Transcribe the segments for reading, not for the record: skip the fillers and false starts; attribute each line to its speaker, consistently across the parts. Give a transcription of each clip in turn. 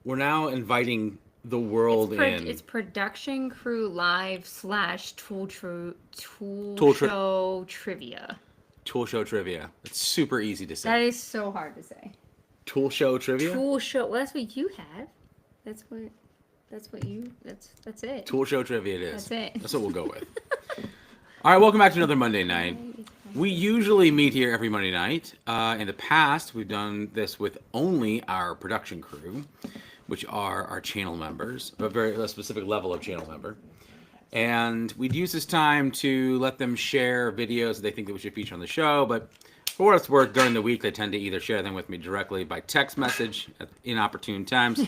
Speaker 1: inviting the world in.
Speaker 2: It's production crew live / tool
Speaker 1: Tool tri-
Speaker 2: show trivia.
Speaker 1: Tool show trivia. It's super easy to
Speaker 2: That
Speaker 1: say.
Speaker 2: is so hard to say.
Speaker 1: Tool show trivia.
Speaker 2: Tool show. Well, that's what you have. That's what. That's it.
Speaker 1: Tool show trivia. It is.
Speaker 2: That's it.
Speaker 1: That's what we'll go with. All right, welcome back to another Monday night. We usually meet here every Monday night. In the past, we've done this with only our production crew, which are our channel members, a specific level of channel member. And we'd use this time to let them share videos that they think that we should feature on the show. But for what it's worth, during the week, they tend to either share them with me directly by text message at inopportune times,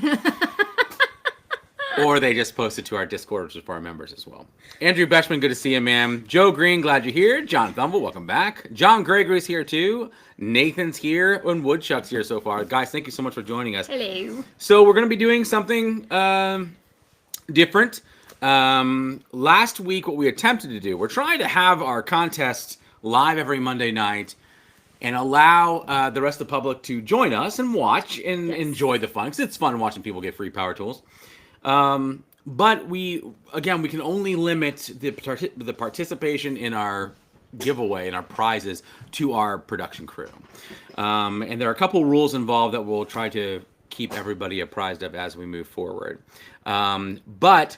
Speaker 1: or they just post it to our Discord, which is for our members as well. Andrew Bechman, good to see you, man. Joe Green, glad you're here. John Thumble, welcome back. John Gregory's here, too. Nathan's here, and Woodchuck's here so far. Guys, thank you so much for joining us.
Speaker 2: Hello.
Speaker 1: So we're going to be doing something different. Last week, what we attempted to do, we're trying to have our contests live every Monday night and allow the rest of the public to join us and watch and enjoy the fun, because it's fun watching people get free power tools. But we can only limit the participation in our giveaway and our prizes to our production crew. And there are a couple rules involved that we'll try to keep everybody apprised of as we move forward. But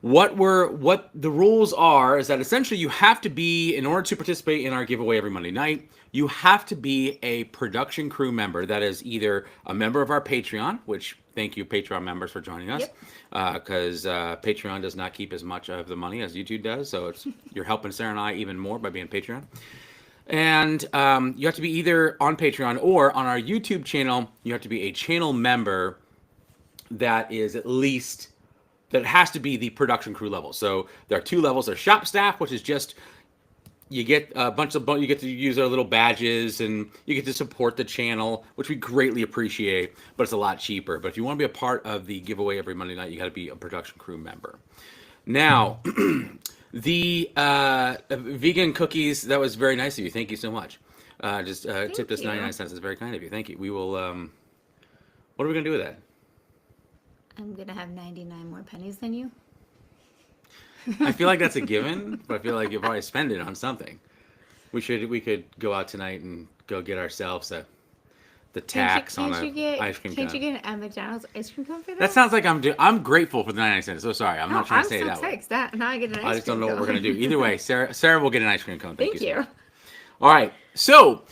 Speaker 1: what the rules are is that essentially you have to be, in order to participate in our giveaway every Monday night, you have to be a production crew member. That is either a member of our Patreon, which thank you Patreon members for joining us, because Patreon does not keep as much of the money as YouTube does. So you're helping Sarah and I even more by being Patreon. And you have to be either on Patreon or on our YouTube channel. You have to be a channel member that is at least, that has to be the production crew level. So there are two levels. There's shop staff, which is just, you get you get to use our little badges and you get to support the channel, which we greatly appreciate, but it's a lot cheaper. But if you want to be a part of the giveaway every Monday night, you got to be a production crew member. Now, the vegan cookies, that was very nice of you. Thank you so much. Tipped us 99 cents. It's very kind of you. Thank you. We will, what are we going to do with that?
Speaker 2: I'm going to have 99 more pennies than you.
Speaker 1: I feel like that's a given, but I feel like you'll probably spend it on something. We could go out tonight and go get ourselves the tax on an ice cream cone.
Speaker 2: Can't you get a McDonald's ice cream cone for that?
Speaker 1: That sounds like I'm grateful for the 99 cents. So sorry, I'm not trying to say that way.
Speaker 2: Now I get an ice cream cone.
Speaker 1: I just don't know what we're gonna do. Either way, Sarah will get an ice cream cone. Thank you. All right, so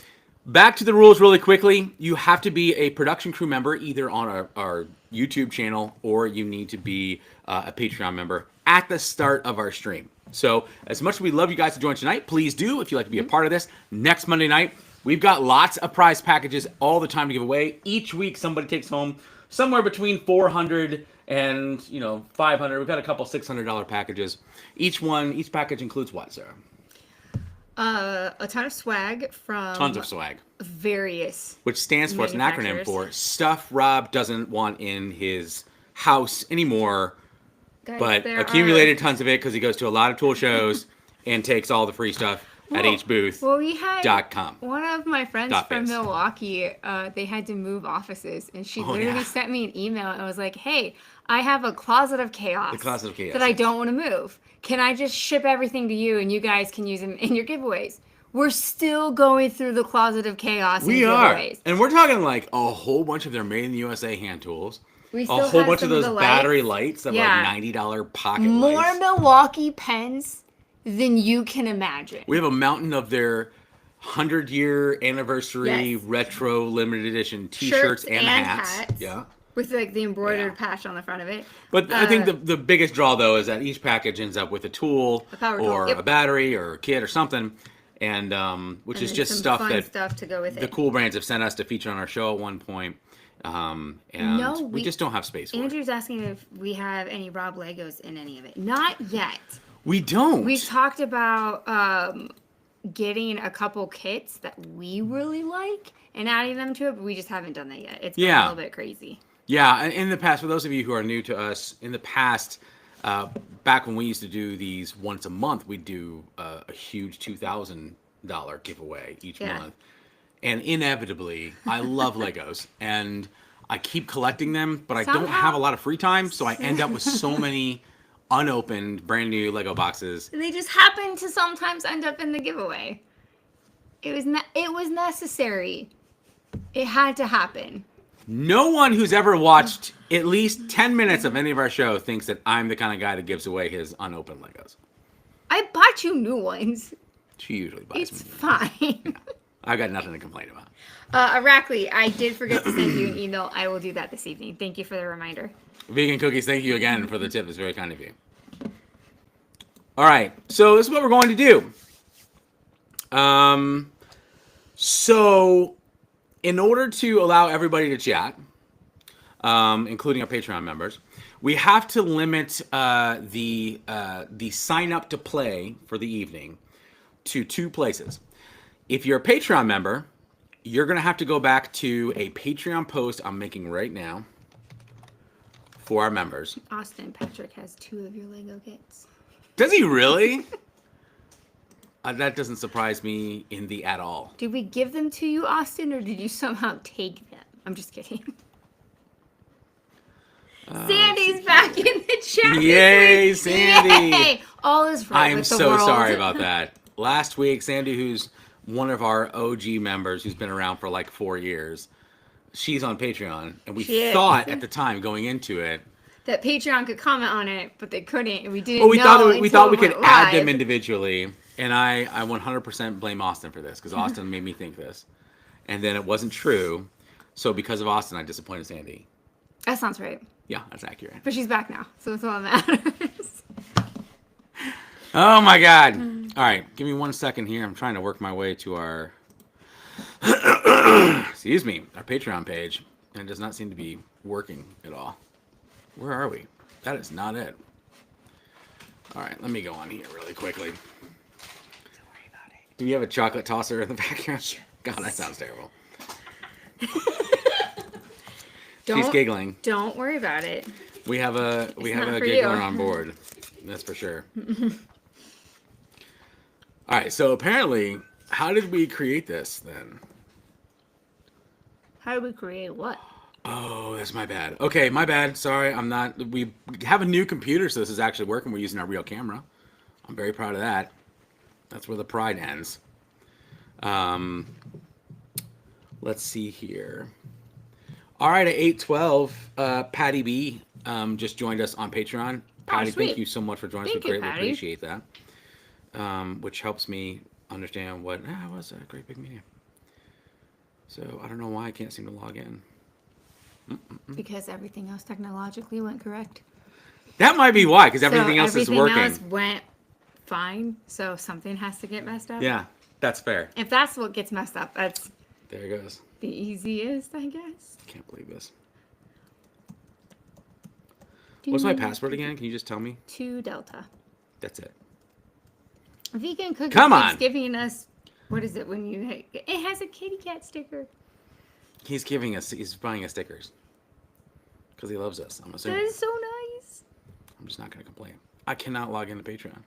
Speaker 1: back to the rules really quickly. You have to be a production crew member either on our YouTube channel, or you need to be a Patreon member at the start of our stream. So as much as we love you guys to join tonight, please do, if you'd like to be a part of this. Next Monday night, we've got lots of prize packages all the time to give away. Each week, somebody takes home somewhere between $400 and 500. We've got a couple $600 packages. Each package includes what, Sarah?
Speaker 2: A ton of swag from...
Speaker 1: Tons of swag.
Speaker 2: Various
Speaker 1: Which stands for, it's an acronym for, stuff Rob doesn't want in his house anymore. Guys, but accumulated tons of it because he goes to a lot of tool shows and takes all the free stuff at hbooth.com.
Speaker 2: Well, we had one of my friends from Milwaukee, they had to move offices, and she literally sent me an email and was like, hey, I have a closet of chaos, that I don't want to move. Can I just ship everything to you and you guys can use them in your giveaways? We're still going through the closet of chaos.
Speaker 1: We are. And we're talking like a whole bunch of their made in the USA hand tools. A whole bunch of those battery lights that were like $90 pocket lights.
Speaker 2: More Milwaukee pens than you can imagine.
Speaker 1: We have a mountain of their 100-year anniversary retro limited edition T-shirts and hats. Yeah.
Speaker 2: With like the embroidered patch on the front of it.
Speaker 1: But I think the biggest draw, though, is that each package ends up with a tool or a battery or a kit or something. And which is just stuff
Speaker 2: to go with
Speaker 1: the cool brands have sent us to feature on our show at one point. And we just don't have space for it.
Speaker 2: Andrew's asking if we have any Rob Legos in any of it. Not yet.
Speaker 1: We don't.
Speaker 2: We've talked about getting a couple kits that we really like and adding them to it, but we just haven't done that yet. It's been a little bit crazy.
Speaker 1: Yeah, in the past, for those of you who are new to us, in the past, back when we used to do these once a month, we'd do a huge $2,000 giveaway each month. And inevitably, I love Legos, and I keep collecting them, but I don't have a lot of free time, so I end up with so many unopened, brand new Lego boxes.
Speaker 2: And they just happen to sometimes end up in the giveaway. It was necessary. It had to happen.
Speaker 1: No one who's ever watched at least 10 minutes of any of our show thinks that I'm the kind of guy that gives away his unopened Legos.
Speaker 2: I bought you new ones.
Speaker 1: She usually buys me.
Speaker 2: It's fine.
Speaker 1: I've got nothing to complain about.
Speaker 2: Aracely, I did forget to send you an email. I will do that this evening. Thank you for the reminder.
Speaker 1: Vegan Cookies, thank you again for the tip. It's very kind of you. All right, so this is what we're going to do. So in order to allow everybody to chat, including our Patreon members, we have to limit the sign up to play for the evening to 2 places. If you're a Patreon member, you're going to have to go back to a Patreon post I'm making right now for our members.
Speaker 2: Austin Patrick has 2 of your Lego kits.
Speaker 1: Does he really? That doesn't surprise me at all.
Speaker 2: Did we give them to you, Austin, or did you somehow take them? I'm just kidding. Sandy's back in the chat.
Speaker 1: Yay, Sandy!
Speaker 2: Yay! All is right with the world.
Speaker 1: I'm so sorry about that. Last week, Sandy, who's one of our OG members, who's been around for like 4 years, she's on Patreon, and we thought at the time going into it
Speaker 2: that Patreon could comment on it, but they couldn't, and we didn't.
Speaker 1: Well, we thought we could add them
Speaker 2: live.
Speaker 1: Individually, and I 100% blame Austin for this because Austin made me think this, and then it wasn't true. So because of Austin, I disappointed Sandy.
Speaker 2: That sounds right.
Speaker 1: Yeah, that's accurate.
Speaker 2: But she's back now, so that's all that matters.
Speaker 1: Oh my God! All right, give me 1 second here. I'm trying to work my way to our excuse me, our Patreon page, and it does not seem to be working at all. Where are we? That is not it. All right, let me go on here really quickly. Don't worry about it. Do you have a chocolate tosser in the background? God, that sounds terrible. She's giggling.
Speaker 2: Don't worry about it.
Speaker 1: We have a giggler on board. That's for sure. All right, so apparently, how did we create this then?
Speaker 2: How did we create what?
Speaker 1: Oh, that's my bad. Okay, my bad. Sorry, I'm not. We have a new computer, so this is actually working. We're using our real camera. I'm very proud of that. That's where the pride ends. Let's see here. All right, at 8:12, Patty B just joined us on Patreon. Patty, thank you so much for joining us. We greatly appreciate that. Which helps me understand what was a great big meeting. So I don't know why I can't seem to log in.
Speaker 2: Because everything else technologically went correct.
Speaker 1: That might be why, because everything else is working.
Speaker 2: Everything else went fine, so something has to get messed up.
Speaker 1: Yeah, that's fair.
Speaker 2: If that's what gets messed up, that's
Speaker 1: there it goes.
Speaker 2: The easiest, I guess.
Speaker 1: Can't believe this. What's my password again? Can you just tell me?
Speaker 2: 2 Delta.
Speaker 1: That's it.
Speaker 2: Vegan Cookie
Speaker 1: keeps
Speaker 2: giving us, what is it when you, it has a kitty cat sticker.
Speaker 1: He's buying us stickers. Because he loves us, I'm assuming.
Speaker 2: That is so nice.
Speaker 1: I'm just not going to complain. I cannot log into Patreon.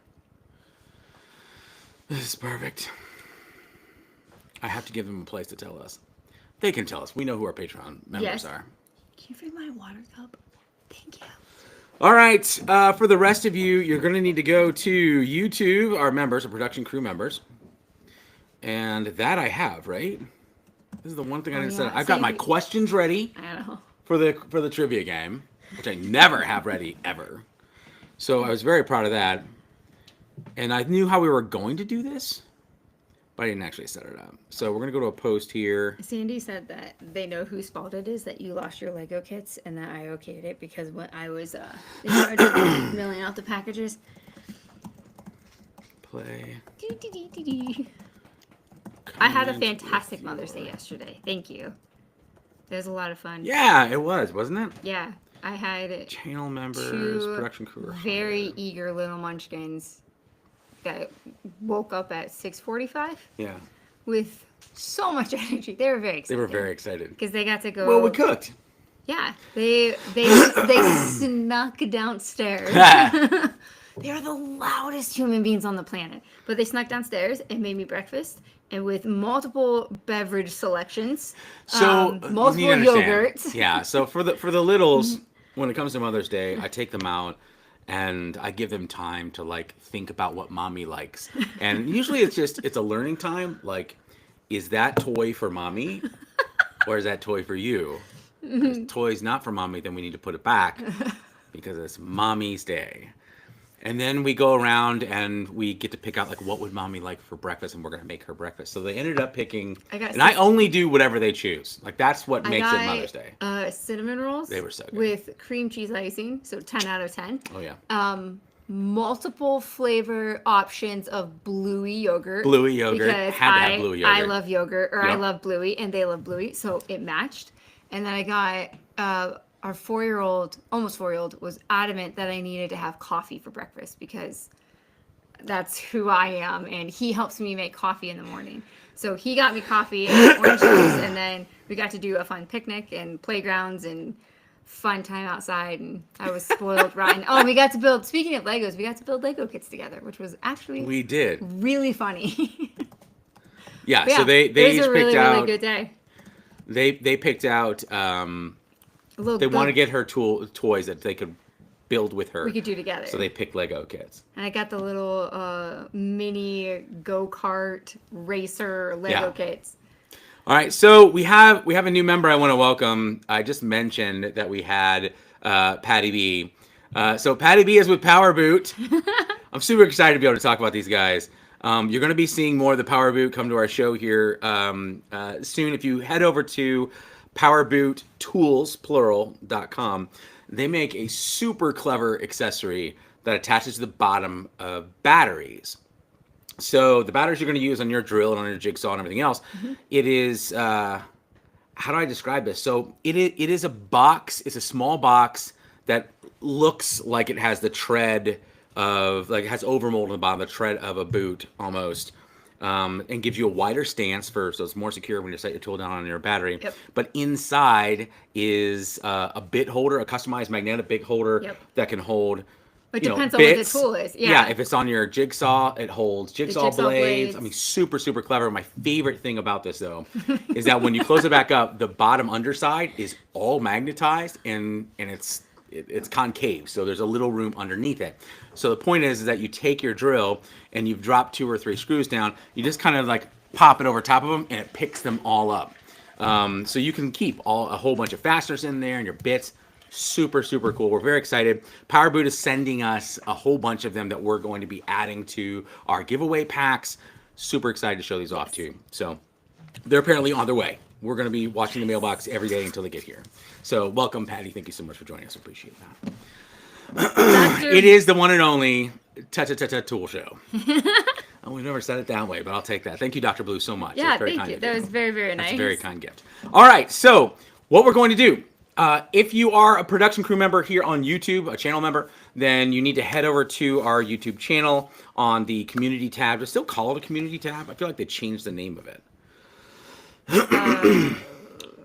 Speaker 1: This is perfect. I have to give them a place to tell us. They can tell us. We know who our Patreon members are.
Speaker 2: Can you bring my water cup? Thank you.
Speaker 1: All right. For the rest of you, you're going to need to go to YouTube, our members, our production crew members. And that I have, right? This is the one thing I didn't say. I've got my questions ready for the trivia game, which I never have ready ever. So I was very proud of that. And I knew how we were going to do this, but I didn't actually set it up. So we're going to go to a post here.
Speaker 2: Sandy said that they know whose fault it is that you lost your Lego kits and that I okayed it because when I was in charge of mailing out the packages.
Speaker 1: Play.
Speaker 2: I had a fantastic Mother's Day yesterday. Thank you. It was a lot of fun.
Speaker 1: Yeah, it was, wasn't it?
Speaker 2: Yeah. I had
Speaker 1: channel members, production crew.
Speaker 2: Very eager little munchkins that woke up at 6:45.
Speaker 1: Yeah.
Speaker 2: With so much energy. They were very excited.
Speaker 1: They were very excited.
Speaker 2: Because they got to go.
Speaker 1: Well, we cooked.
Speaker 2: Yeah. They snuck downstairs They are the loudest human beings on the planet. But they snuck downstairs and made me breakfast, and with multiple beverage selections,
Speaker 1: so
Speaker 2: multiple yogurts.
Speaker 1: Yeah. So for the littles, when it comes to Mother's Day, I take them out and I give them time to like think about what mommy likes. And usually it's a learning time. Like, is that toy for mommy, or is that toy for you? If toy's not for mommy, then we need to put it back because it's mommy's day. And then we go around and we get to pick out like what would mommy like for breakfast, and we're gonna make her breakfast. So they ended up picking, I only do whatever they choose. Like that's what makes it Mother's Day.
Speaker 2: Cinnamon rolls.
Speaker 1: They were so good
Speaker 2: with cream cheese icing, so 10 out of 10.
Speaker 1: Oh yeah.
Speaker 2: Multiple flavor options of Bluey yogurt.
Speaker 1: Bluey yogurt.
Speaker 2: Because
Speaker 1: Had to have Bluey yogurt.
Speaker 2: I love yogurt, or I love Bluey, and they love Bluey, so it matched. And then I got our 4-year-old, almost 4-year-old, was adamant that I needed to have coffee for breakfast because that's who I am, and he helps me make coffee in the morning. So he got me coffee and orange juice, and then we got to do a fun picnic and playgrounds and fun time outside, and I was spoiled rotten. Oh, we got to build, speaking of Legos, we got to build Lego kits together, which was actually
Speaker 1: we did
Speaker 2: really funny.
Speaker 1: Yeah, so they each
Speaker 2: picked
Speaker 1: really,
Speaker 2: out, really good day.
Speaker 1: They picked out they want to get her toys that they could build with her.
Speaker 2: We could do together.
Speaker 1: So they picked Lego kits.
Speaker 2: And I got the little mini go-kart racer Lego kits.
Speaker 1: All right, so we have a new member I want to welcome. I just mentioned that we had Patty B. So Patty B is with Power Boot. I'm super excited to be able to talk about these guys. You're going to be seeing more of the Power Boot come to our show here soon. If you head over to powerboottools.com, they make a super clever accessory that attaches to the bottom of batteries. So the batteries you're going to use on your drill and on your jigsaw and everything else, it is, how do I describe this? So it is a box, it's a small box that looks like it has the tread of, like it has overmold on the bottom, the tread of a boot almost, and gives you a wider stance so it's more secure when you set your tool down on your battery.
Speaker 2: Yep.
Speaker 1: But inside is a bit holder, a customized magnetic bit holder that can hold.
Speaker 2: It depends on what the tool is.
Speaker 1: Yeah, if it's on your jigsaw, it holds jigsaw blades. I mean, super, super clever. My favorite thing about this, though, is that when you close it back up, the bottom underside is all magnetized and it's concave. So there's a little room underneath it. So the point is that you take your drill and you've dropped 2 or 3 screws down. You just kind of like pop it over top of them and it picks them all up. So you can keep a whole bunch of fasteners in there and your bits. Super, super cool. We're very excited. Power Boot is sending us a whole bunch of them that we're going to be adding to our giveaway packs. Super excited to show these off to you. So they're apparently on their way. We're going to be watching the mailbox every day until they get here. So welcome, Patty. Thank you so much for joining us. Appreciate that. It is the one and only Tool Show. Oh, we've never said it that way, but I'll take that. Thank you, Dr. Blue, so much.
Speaker 2: Yeah, thank you. That was very, very nice.
Speaker 1: That's a very kind gift. All right, so what we're going to do, if you are a production crew member here on YouTube, a channel member, then you need to head over to our YouTube channel on the community tab. Do they still call it a community tab? I feel like they changed the name of it.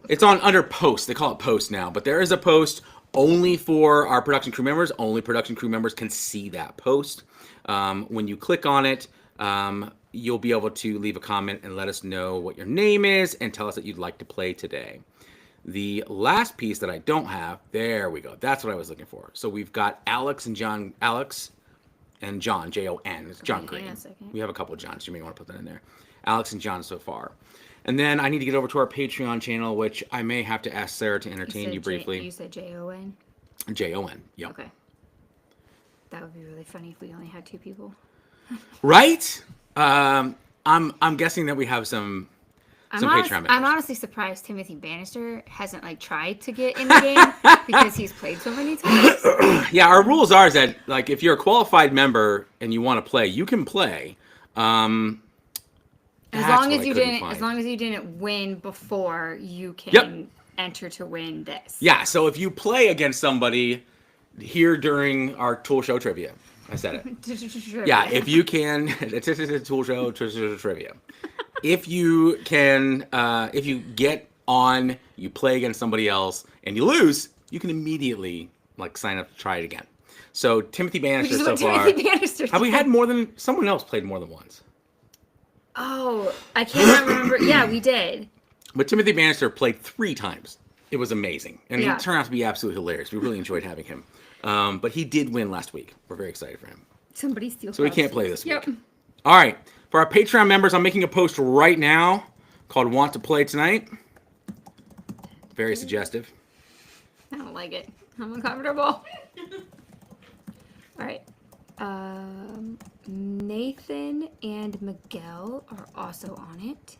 Speaker 1: It's under post. They call it post now, but there is a post only for our production crew members. Only production crew members can see that post. When you click on it, you'll be able to leave a comment and let us know what your name is and tell us that you'd like to play today. The last piece that I don't have, there we go. That's what I was looking for. So we've got Alex and John, Jon. It's John Green. We have a couple of Johns. You may want to put that in there. Alex and John so far. And then I need to get over to our Patreon channel, which I may have to ask Sarah to entertain you briefly.
Speaker 2: You said Jon?
Speaker 1: Jon, yep.
Speaker 2: Okay. That would be really funny if we only had 2 people.
Speaker 1: Right? I'm guessing that we have some Patreon members.
Speaker 2: I'm honestly surprised Timothy Bannister hasn't tried to get in the game because he's played so many times.
Speaker 1: Yeah, our rules are that if you're a qualified member and you want to play, you can play.
Speaker 2: As long as you didn't win before, you can enter to win this.
Speaker 1: Yeah, so if you play against somebody here during our Tool Show Trivia, I said it. Yeah, if you can, Tool Show Trivia. If you can, if you get on, you play against somebody else, and you lose, you can immediately sign up to try it again. So Timothy Bannister so far. Have we had more than someone else played more than once?
Speaker 2: Oh, I cannot remember. Yeah, we did.
Speaker 1: But Timothy Bannister played 3 times. It was amazing, and he turned out to be absolutely hilarious. We really enjoyed having him. But he did win last week. We're very excited for him.
Speaker 2: Somebody steal.
Speaker 1: So he can't play this week. All right, for our Patreon members, I'm making a post right now called "Want to Play Tonight." Very suggestive.
Speaker 2: I don't like it. I'm uncomfortable. All right. Nathan and Miguel are also on it.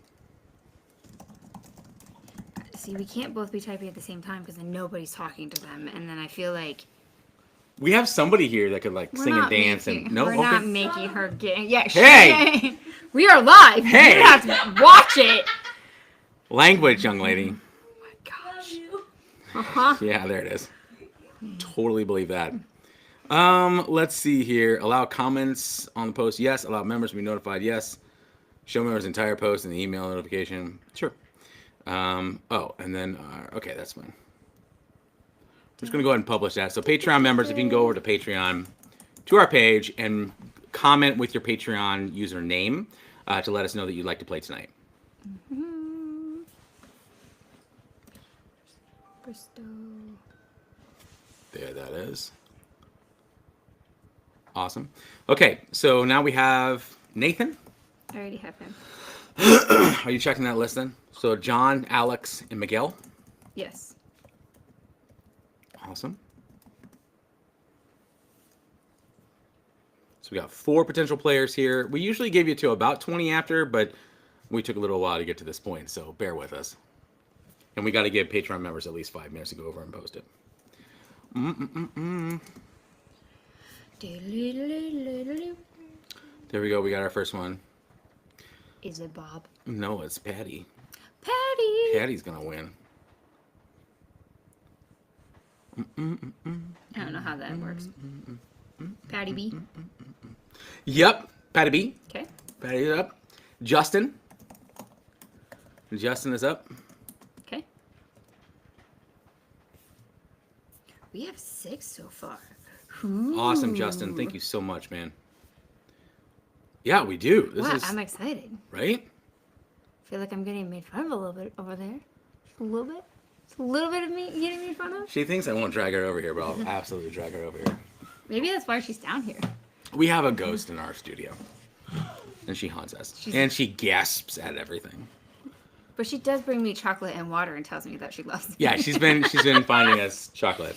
Speaker 2: See, we can't both be typing at the same time because then nobody's talking to them, and then I feel like
Speaker 1: we have somebody here that could like sing and dance and
Speaker 2: we're not making her get. Yeah,
Speaker 1: hey,
Speaker 2: we are live.
Speaker 1: Hey,
Speaker 2: you have to watch it.
Speaker 1: Language, young lady.
Speaker 2: Oh my gosh.
Speaker 1: Yeah, there it is. Totally believe that. Let's see here. Allow comments on the post. Yes. Allow members to be notified. Yes. Show members entire post in the email notification. Sure. Oh, and then, okay, that's fine. I'm just going to go ahead and publish that. So Patreon members, if you can go over to Patreon, to our page, and comment with your Patreon username to let us know that you'd like to play tonight.
Speaker 2: Mm-hmm. Bristol.
Speaker 1: There that is. Awesome. Okay, so now we have Nathan.
Speaker 2: I already have him.
Speaker 1: Are you checking that list then? So John, Alex, and Miguel?
Speaker 2: Yes.
Speaker 1: Awesome. So we got 4 potential players here. We usually give you to about 20 after, but we took a little while to get to this point, so bear with us. And we got to give Patreon members at least 5 minutes to go over and post it. There we go. We got our first one.
Speaker 2: Is it Bob?
Speaker 1: No, it's Patty.
Speaker 2: Patty!
Speaker 1: Patty's going to win.
Speaker 2: I don't know how that works. Patty B?
Speaker 1: Yep. Patty B.
Speaker 2: Okay.
Speaker 1: Patty is up. Justin. Justin is up.
Speaker 2: Okay. We have 6 so far. Ooh.
Speaker 1: Awesome, Justin. Thank you so much, man. Yeah, we do.
Speaker 2: Wow, I'm excited.
Speaker 1: Right?
Speaker 2: I feel like I'm getting made fun of a little bit over there. Just a little bit. Just a little bit of me getting made fun of.
Speaker 1: She thinks I won't drag her over here, but I'll absolutely drag her over here.
Speaker 2: Maybe that's why she's down here.
Speaker 1: We have a ghost in our studio. And she haunts us. And she gasps at everything.
Speaker 2: But she does bring me chocolate and water and tells me that she loves me.
Speaker 1: Yeah, she's been finding us chocolate.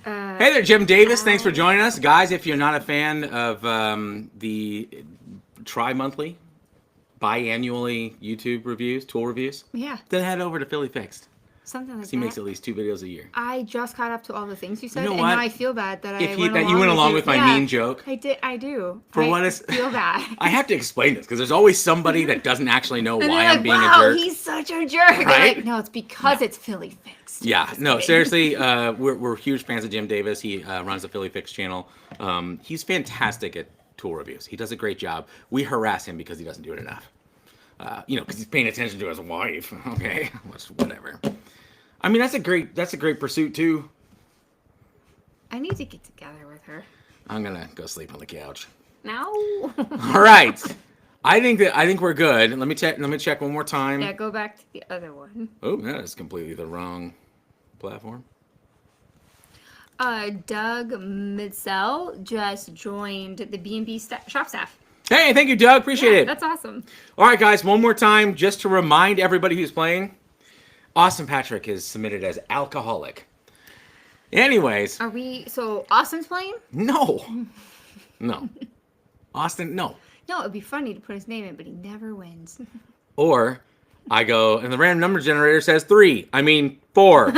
Speaker 1: Hey there, Jim Davis. Thanks for joining us. Guys, if you're not a fan of the tri-monthly, biannually YouTube reviews, tool reviews, then head over to Philly Fixed.
Speaker 2: Something like that.
Speaker 1: He makes at least 2 videos a year.
Speaker 2: I just caught up to all the things you said,
Speaker 1: you know
Speaker 2: and now I feel bad that
Speaker 1: you went along with my mean joke.
Speaker 2: I do.
Speaker 1: I
Speaker 2: feel bad.
Speaker 1: I have to explain this because there's always somebody that doesn't actually know why I'm being a jerk.
Speaker 2: He's such a jerk.
Speaker 1: Right?
Speaker 2: Like, no, it's because it's Philly Fixed.
Speaker 1: Yeah, no, seriously, we're huge fans of Jim Davis. He runs the Philly Fix channel. He's fantastic at tool reviews. He does a great job. We harass him because he doesn't do it enough. Because he's paying attention to his wife. Okay, whatever. I mean, that's a great pursuit too.
Speaker 2: I need to get together with her.
Speaker 1: I'm gonna go sleep on the couch.
Speaker 2: No.
Speaker 1: All right. I think we're good. Let me check one more time.
Speaker 2: Yeah, go back to the other one.
Speaker 1: Oh, that is completely the wrong platform.
Speaker 2: Doug Midsell just joined the B&B shop staff.
Speaker 1: Hey, thank you, Doug. Appreciate it.
Speaker 2: That's awesome.
Speaker 1: All right, guys, one more time, just to remind everybody who's playing, Austin Patrick is submitted as alcoholic. Anyways.
Speaker 2: So Austin's playing?
Speaker 1: No. Austin, no.
Speaker 2: No, it'd be funny to put his name in, but he never wins.
Speaker 1: Or I go, and the random number generator says 3. I mean 4.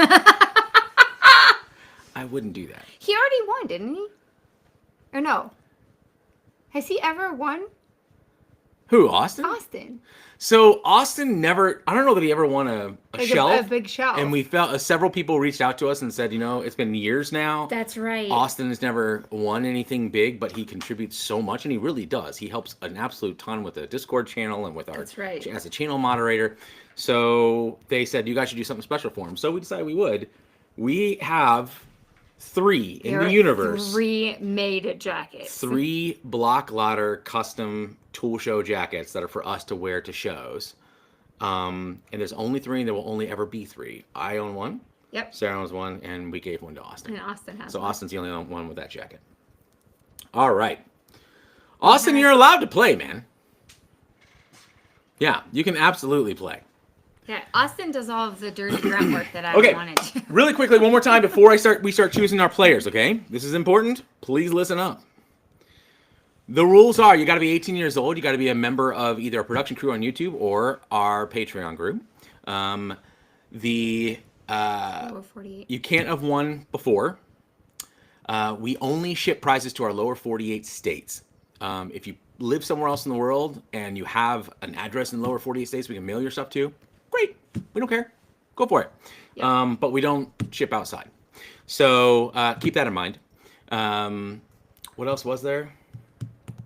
Speaker 1: I wouldn't do that.
Speaker 2: He already won, didn't he? Or no? Has he ever won?
Speaker 1: Who, Austin?
Speaker 2: Austin.
Speaker 1: So Austin never, I don't know that he ever won a shelf.
Speaker 2: A big shelf.
Speaker 1: And we felt, several people reached out to us and said, it's been years now.
Speaker 2: That's right.
Speaker 1: Austin has never won anything big, but he contributes so much, and he really does. He helps an absolute ton with the Discord channel and with our, as a channel moderator. So they said, you guys should do something special for him. So we decided we would. We have 3 in the universe.
Speaker 2: 3 made jackets.
Speaker 1: 3 Block Lauder custom tool show jackets that are for us to wear to shows. And there's only 3, and there will only ever be 3. I own one.
Speaker 2: Yep.
Speaker 1: Sarah owns one, and we gave one to Austin.
Speaker 2: And Austin has
Speaker 1: So
Speaker 2: one.
Speaker 1: Austin's the only one with that jacket. All right. Austin, you're allowed to play, man. Yeah, you can absolutely play.
Speaker 2: Yeah, Austin does all of the dirty grunt work that I wanted to.
Speaker 1: Really quickly, one more time before we start choosing our players, okay? This is important. Please listen up. The rules are you got to be 18 years old. You got to be a member of either a production crew on YouTube or our Patreon group.
Speaker 2: Lower 48.
Speaker 1: You can't have won before. We only ship prizes to our lower 48 states. If you live somewhere else in the world and you have an address in the lower 48 states we can mail your stuff to, great. We don't care. Go for it. Yep. But we don't ship outside. So keep that in mind. What else was there?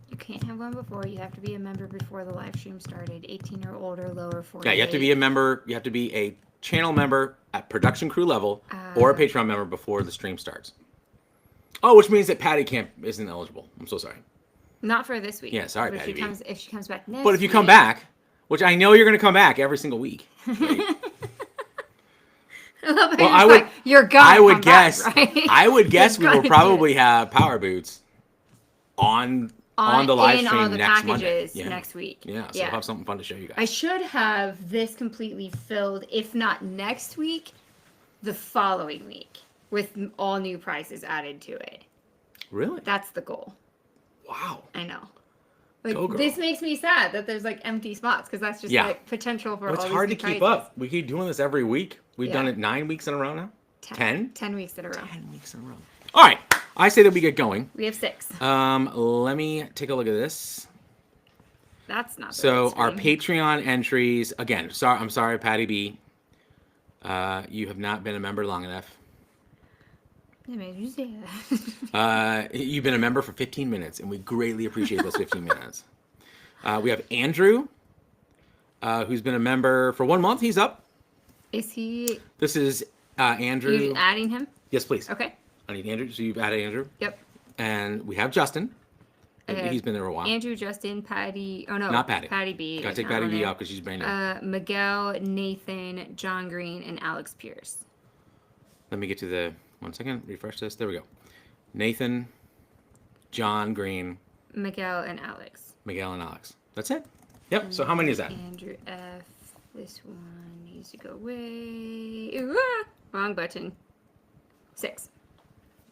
Speaker 2: You can't have one before. You have to be a member before the live stream started. 18 or older, lower 48.
Speaker 1: Yeah, you have to be a member. You have to be a channel member at production crew level or a Patreon member before the stream starts. Oh, which means that Patty Camp isn't eligible. I'm so sorry.
Speaker 2: Not for this week.
Speaker 1: Yeah, sorry,
Speaker 2: but
Speaker 1: Patty.
Speaker 2: If she comes back next
Speaker 1: But if you come back, which I know you're going to come back every single week. Right? I would guess. Right? I would guess we will probably have power boots on the live stream
Speaker 2: on the
Speaker 1: next
Speaker 2: packages
Speaker 1: Monday.
Speaker 2: next week.
Speaker 1: Yeah, so we'll have something fun to show you guys.
Speaker 2: I should have this completely filled, if not next week, the following week with all new prices added to it.
Speaker 1: Really?
Speaker 2: That's the goal.
Speaker 1: Wow.
Speaker 2: I know. Like, this makes me sad that there's like empty spots because that's just like potential for all these
Speaker 1: It's hard to keep up. We keep doing this every week. We've done it 9 weeks in a row now. 10?
Speaker 2: 10 weeks in a row.
Speaker 1: 10 weeks in a row. All right. I say that we get going.
Speaker 2: We have 6.
Speaker 1: Let me take a look at this.
Speaker 2: That's not
Speaker 1: so our Patreon entries again. I'm sorry, Patty B. You have not been a member long enough.
Speaker 2: I made you say
Speaker 1: that. You've been a member for 15 minutes, and we greatly appreciate those 15 minutes. We have Andrew, who's been a member for 1 month. He's up.
Speaker 2: Is he?
Speaker 1: This is Andrew.
Speaker 2: You adding him?
Speaker 1: Yes, please.
Speaker 2: Okay.
Speaker 1: I need Andrew. So you've added Andrew.
Speaker 2: Yep.
Speaker 1: And we have Justin. He's been there a while.
Speaker 2: Andrew, Justin, Patty. Oh no,
Speaker 1: not Patty.
Speaker 2: Patty B.
Speaker 1: Gotta take Patty B out because she's brand new.
Speaker 2: Miguel, Nathan, John Green, and Alex Pierce.
Speaker 1: Let me get to the 1 second. Refresh this. There we go. Nathan, John Green,
Speaker 2: Miguel, and Alex.
Speaker 1: That's it. Yep. So how many is that?
Speaker 2: Andrew F. This one needs to go away. Wrong button. 6.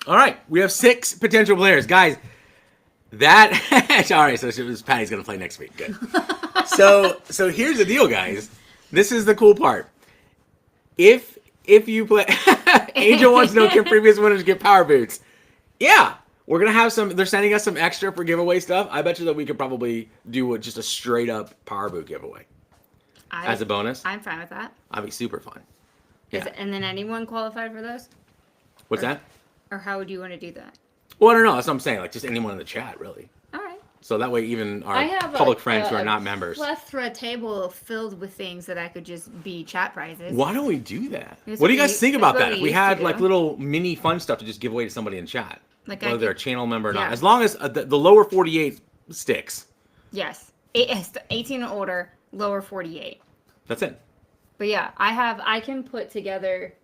Speaker 1: All right. We have 6 potential players, guys. That all right. So Patty's gonna play next week. Good. So here's the deal, guys. This is the cool part. If you play, Angel wants to know, can previous winners get power boots? Yeah, we're gonna have some. They're sending us some extra for giveaway stuff. I bet you that we could probably do just a straight up power boot giveaway as a bonus.
Speaker 2: I'm fine with that.
Speaker 1: That'd be super fun. Yeah.
Speaker 2: And then anyone qualified for those?
Speaker 1: What's that?
Speaker 2: Or how would you want to do that?
Speaker 1: Well, I don't know. That's what I'm saying. Like just anyone in the chat, really.
Speaker 2: All right.
Speaker 1: So that way, even our public friends who are not members.
Speaker 2: Plethora table filled with things that I could just be chat prizes.
Speaker 1: Why don't we do that? What do you guys think about that? If we had like little mini fun stuff to just give away to somebody in chat, like whether they're a channel member or not, as long as the lower 48 sticks.
Speaker 2: Yes, 18 and older, lower 48.
Speaker 1: That's it.
Speaker 2: But yeah, I can put together.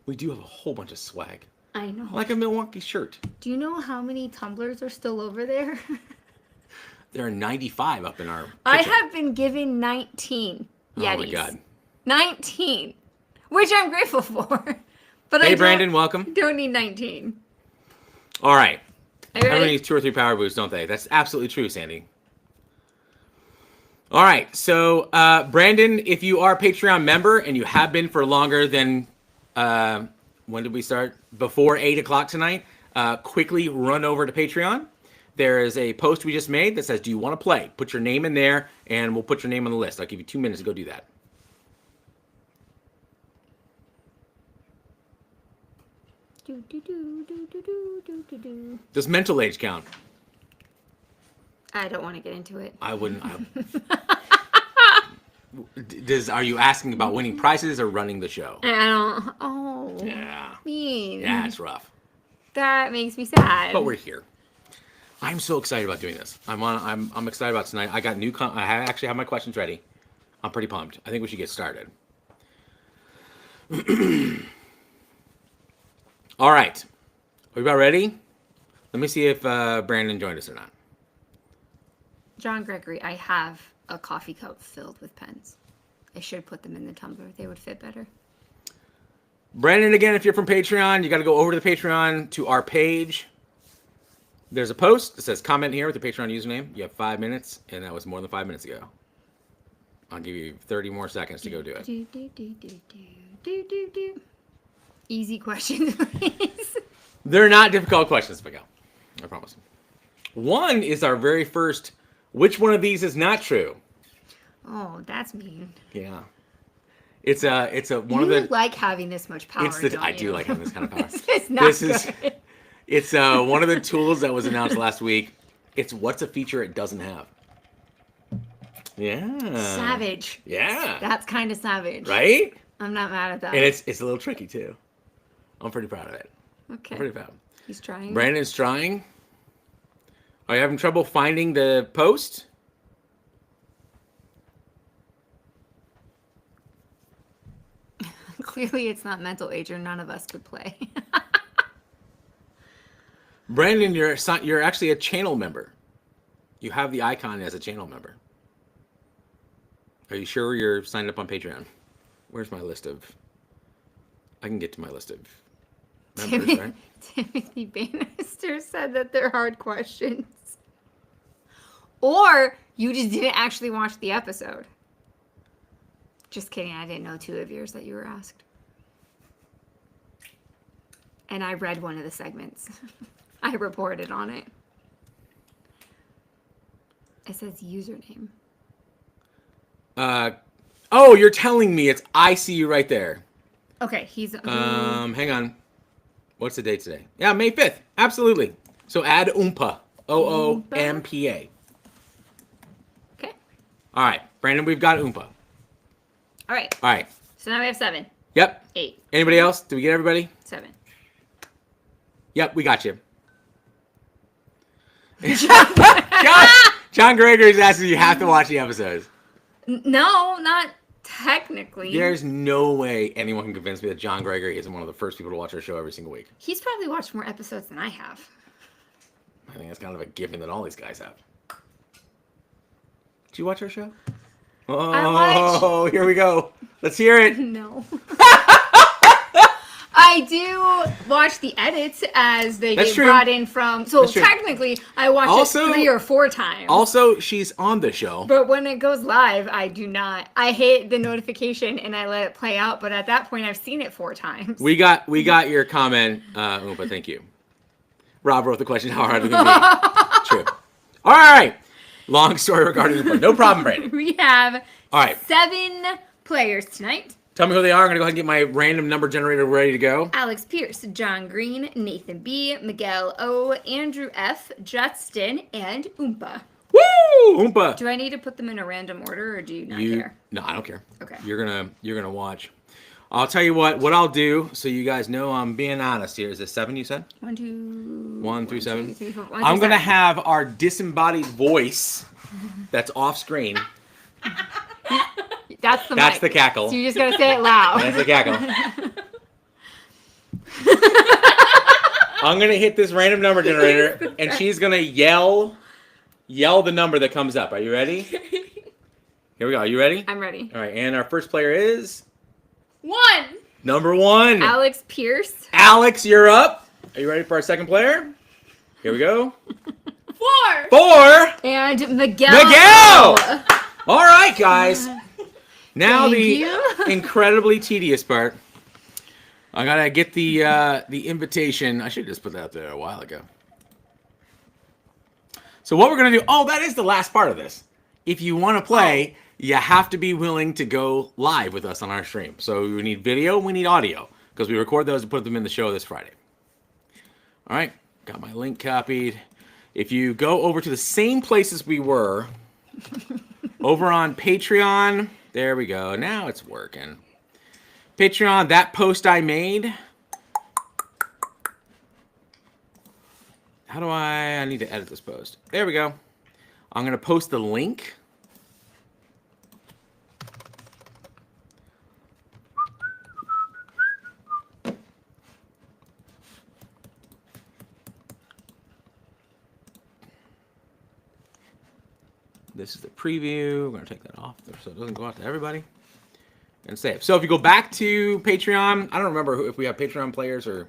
Speaker 1: We do have a whole bunch of swag.
Speaker 2: I know.
Speaker 1: Like a Milwaukee shirt.
Speaker 2: Do you know how many tumblers are still over there?
Speaker 1: There are 95 up in our kitchen.
Speaker 2: I have been given 19 Yetis.
Speaker 1: Oh my God.
Speaker 2: 19. Which I'm grateful for. But
Speaker 1: hey, Brandon, welcome.
Speaker 2: Don't need 19.
Speaker 1: All right.
Speaker 2: Everyone
Speaker 1: needs 2 or 3 power boosts, don't they? That's absolutely true, Sandy. All right. So, Brandon, if you are a Patreon member and you have been for longer than... when did we start? Before 8 o'clock tonight. Quickly run over to Patreon. There is a post we just made that says, do you want to play? Put your name in there, and we'll put your name on the list. I'll give you 2 minutes to go do that. Does mental age count?
Speaker 2: I don't want to get into it.
Speaker 1: I wouldn't. Are you asking about winning prizes or running the show?
Speaker 2: I don't. Oh.
Speaker 1: Yeah.
Speaker 2: Mean.
Speaker 1: Yeah. That's rough.
Speaker 2: That makes me sad.
Speaker 1: But we're here. I'm so excited about doing this. I'm excited about tonight. I got I actually have my questions ready. I'm pretty pumped. I think we should get started. All right. Are we about ready? Let me see if Brandon joined us or not.
Speaker 2: John Gregory, I have a coffee cup filled with pens. I should put them in the tumbler. They would fit better.
Speaker 1: Brandon, again, if you're from Patreon, you got to go over to the Patreon to our page. There's a post that says comment here with the Patreon username. You have 5 minutes, and that was more than 5 minutes ago. I'll give you 30 more seconds to go do it.
Speaker 2: Easy questions, please.
Speaker 1: They're not difficult questions, Miguel. I promise. One is our very first, which one of these is not true?
Speaker 2: Oh, that's mean.
Speaker 1: Yeah. It's one of
Speaker 2: the...
Speaker 1: You
Speaker 2: like having this much power,
Speaker 1: I do like having this kind of power.
Speaker 2: It's
Speaker 1: one of the tools that was announced last week. It's what's a feature it doesn't have. Yeah.
Speaker 2: Savage.
Speaker 1: Yeah.
Speaker 2: That's kind of savage.
Speaker 1: Right?
Speaker 2: I'm not mad at that.
Speaker 1: And it's a little tricky too. I'm pretty proud of it.
Speaker 2: Okay.
Speaker 1: I'm pretty proud.
Speaker 2: He's trying.
Speaker 1: Brandon's trying. Are you having trouble finding the post?
Speaker 2: Clearly it's not mental age or none of us could play.
Speaker 1: Brandon, you're actually a channel member. You have the icon as a channel member. Are you sure you're signed up on Patreon? Where's my list of... I can get to my list of members, right?
Speaker 2: Timothy Bannister said that they're hard questions. Or you just didn't actually watch the episode. Just kidding. I didn't know 2 of yours that you were asked. And I read one of the segments. I reported on it. It says username.
Speaker 1: Oh, you're telling me I see you right there.
Speaker 2: Okay, he's...
Speaker 1: hang on. What's the date today? Yeah, May 5th. Absolutely. So add Oompa. Oompa.
Speaker 2: Okay.
Speaker 1: All right. Brandon, we've got Oompa.
Speaker 2: All right.
Speaker 1: All right.
Speaker 2: So now we have 7.
Speaker 1: Yep.
Speaker 2: 8.
Speaker 1: Anybody else? Did we get everybody?
Speaker 2: 7.
Speaker 1: Yep, we got you. John Gregory's asking you have to watch the episodes.
Speaker 2: No, not technically.
Speaker 1: There's no way anyone can convince me that John Gregory isn't one of the first people to watch our show every single week.
Speaker 2: He's probably watched more episodes than I have.
Speaker 1: I think that's kind of a given that all these guys have. Did you watch our show? Oh, here we go. Let's hear it.
Speaker 2: No. I do watch the edits as they get brought in from... So technically, I watch it 3 or 4 times.
Speaker 1: Also, she's on the show.
Speaker 2: But when it goes live, I do not. I hit the notification and I let it play out. But at that point, I've seen it 4 times.
Speaker 1: We got your comment, Oompa. Thank you. Rob wrote the question, how hard is it going to be? True. All right. Long story regarding Oompa. No problem, Brandon.
Speaker 2: We have 7 players tonight.
Speaker 1: Tell me who they are. I'm going to go ahead and get my random number generator ready to go.
Speaker 2: Alex Pierce, John Green, Nathan B, Miguel O, Andrew F, Justin, and Oompa.
Speaker 1: Woo! Oompa.
Speaker 2: Do I need to put them in a random order, or do you not care?
Speaker 1: No, I don't care.
Speaker 2: Okay.
Speaker 1: You're gonna watch. I'll tell you what I'll do, so you guys know I'm being honest here. Is it 7 you said?
Speaker 2: 1 through
Speaker 1: 7?
Speaker 2: 2, 3, 4, 1
Speaker 1: I'm
Speaker 2: through
Speaker 1: going to
Speaker 2: 7.
Speaker 1: have our disembodied voice that's off screen.
Speaker 2: That's the
Speaker 1: That's the cackle.
Speaker 2: So you just got to say it loud.
Speaker 1: That's the cackle. I'm going to hit this random number generator, and she's going to yell the number that comes up. Are you ready? Here we go. Are you ready?
Speaker 2: I'm ready.
Speaker 1: All right, and our first player is...
Speaker 2: 1.
Speaker 1: Number 1.
Speaker 2: Alex Pierce.
Speaker 1: Alex, you're up. Are you ready for our second player? Here we go.
Speaker 2: 4. And Miguel.
Speaker 1: All right, guys. Now the incredibly tedious part. I gotta get the invitation. I should have just put that up there a while ago. So what we're gonna do? Oh, that is the last part of this. If you want to play, you have to be willing to go live with us on our stream. So we need video, we need audio, because we record those and put them in the show this Friday. All right, got my link copied. If you go over to the same places we were, over on Patreon, there we go. Now it's working. Patreon, that post I made, How do I need to edit this post. There we go. I'm going to post the link. This is the preview. We're going to take that off so it doesn't go out to everybody. And save. So if you go back to Patreon, I don't remember if we have Patreon players or...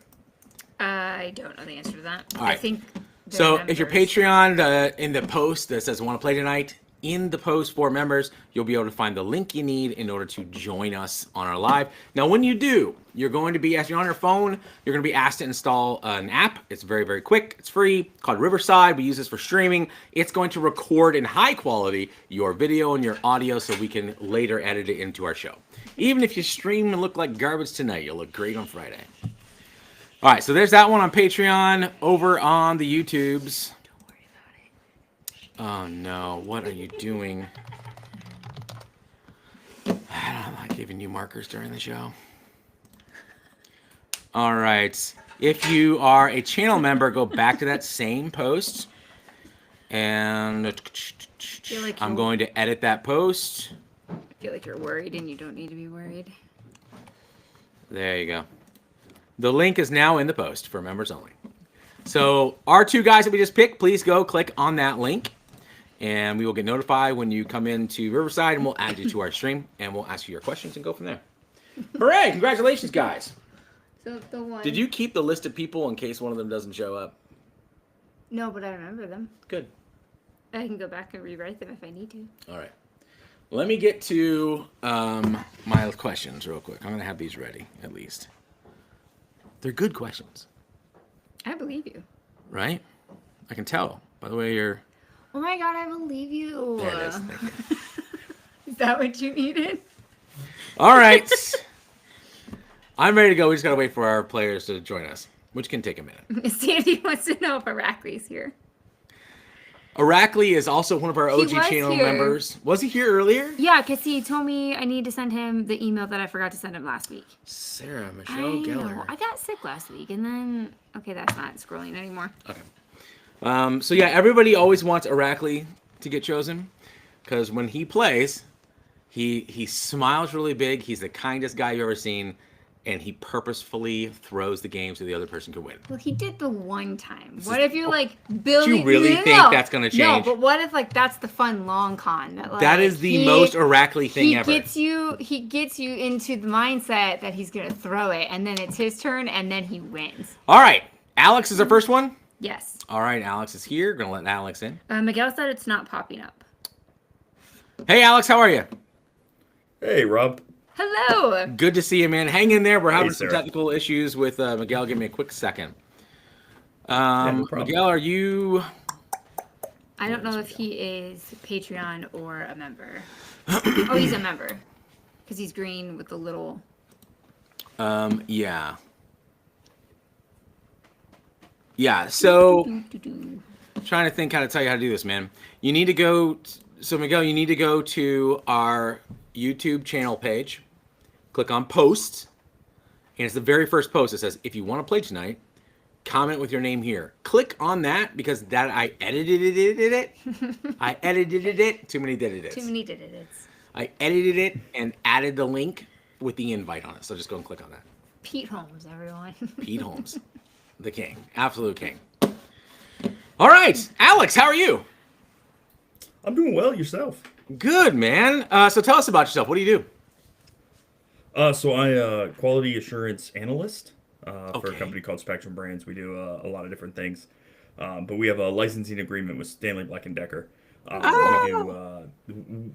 Speaker 2: I don't know the answer to that.
Speaker 1: All right.
Speaker 2: I think
Speaker 1: so if you're Patreon, in the post that says want to play tonight, in the post for members, you'll be able to find the link you need in order to join us on our live. Now, when you do, you're going to be, as you're on your phone, you're going to be asked to install an app. It's very, very quick. It's free, called Riverside. We use this for streaming. It's going to record in high quality your video and your audio so we can later edit it into our show. Even if you stream and look like garbage tonight, you'll look great on Friday. All right, so there's that one on Patreon. Over on the YouTubes.
Speaker 2: Don't worry about it.
Speaker 1: Oh no, what are you doing? I don't like giving you markers during the show. All right, if you are a channel member, go back to that same post. And I'm going to edit that post.
Speaker 2: I feel like you're worried and you don't need to be worried.
Speaker 1: There you go. The link is now in the post for members only. So our two guys that we just picked, please go click on that link. And we will get notified when you come into Riverside, and we'll add you to our stream. And we'll ask you your questions and go from there. Hooray! Congratulations, guys.
Speaker 2: So the one...
Speaker 1: Did you keep the list of people in case one of them doesn't show up?
Speaker 2: No, but I remember them.
Speaker 1: Good.
Speaker 2: I can go back and rewrite them if I need to.
Speaker 1: All right. Let me get to my questions real quick. I'm going to have these ready, at least. They're good questions.
Speaker 2: I believe you.
Speaker 1: Right? I can tell. By the way, you're...
Speaker 2: Oh my God, I believe you.
Speaker 1: There it is. Thank you.
Speaker 2: Is that what you needed?
Speaker 1: All right. I'm ready to go. We just got to wait for our players to join us, which can take a minute.
Speaker 2: Sandy wants to know if Irakli's here.
Speaker 1: Irakli is also one of our OG channel members. Was he here earlier?
Speaker 2: Yeah, because he told me I need to send him the email that I forgot to send him last week.
Speaker 1: Sarah Michelle Geller.
Speaker 2: I got sick last week, and then... Okay, that's not scrolling anymore.
Speaker 1: Okay. So yeah, everybody always wants Irakli to get chosen, because when he plays, he smiles really big. He's the kindest guy you've ever seen. And he purposefully throws the game so the other person can win.
Speaker 2: Well, he did the one time. What if you're like building?
Speaker 1: Do you really think that's going to change?
Speaker 2: No, but what if like that's the fun long con? That, like,
Speaker 1: that is the most Irakli thing ever.
Speaker 2: He gets you into the mindset that he's going to throw it, and then it's his turn, and then he wins.
Speaker 1: All right, Alex is our first one.
Speaker 2: Yes.
Speaker 1: All right, Alex is here. Going to let Alex in.
Speaker 2: Miguel said it's not popping up.
Speaker 1: Hey, Alex, how are you?
Speaker 3: Hey, Rob.
Speaker 2: Hello.
Speaker 1: Good to see you, man. Hang in there. We're having some technical issues with Miguel. Give me a quick second. No Miguel, are you...
Speaker 2: I don't know if he is Patreon or a member. Oh, he's a member. Because he's green with the little...
Speaker 1: Yeah. Yeah, so... Trying to think how to tell you how to do this, man. You need to go... So, Miguel, you need to go to our YouTube channel page. Click on posts, and it's the very first post. It says, if you want to play tonight, comment with your name here. Click on that because that I edited it. I edited it. Too many did it.
Speaker 2: Too many did it.
Speaker 1: I edited it and added the link with the invite on it. So just go and click on that.
Speaker 2: Pete Holmes, everyone. Pete
Speaker 1: Holmes, the king, absolute king. All right, Alex, how are you?
Speaker 3: I'm doing well. Yourself?
Speaker 1: Good, man. So tell us about yourself. What do you do?
Speaker 3: So I quality assurance analyst for a company called Spectrum Brands. We do a lot of different things, but we have a licensing agreement with Stanley Black & Decker.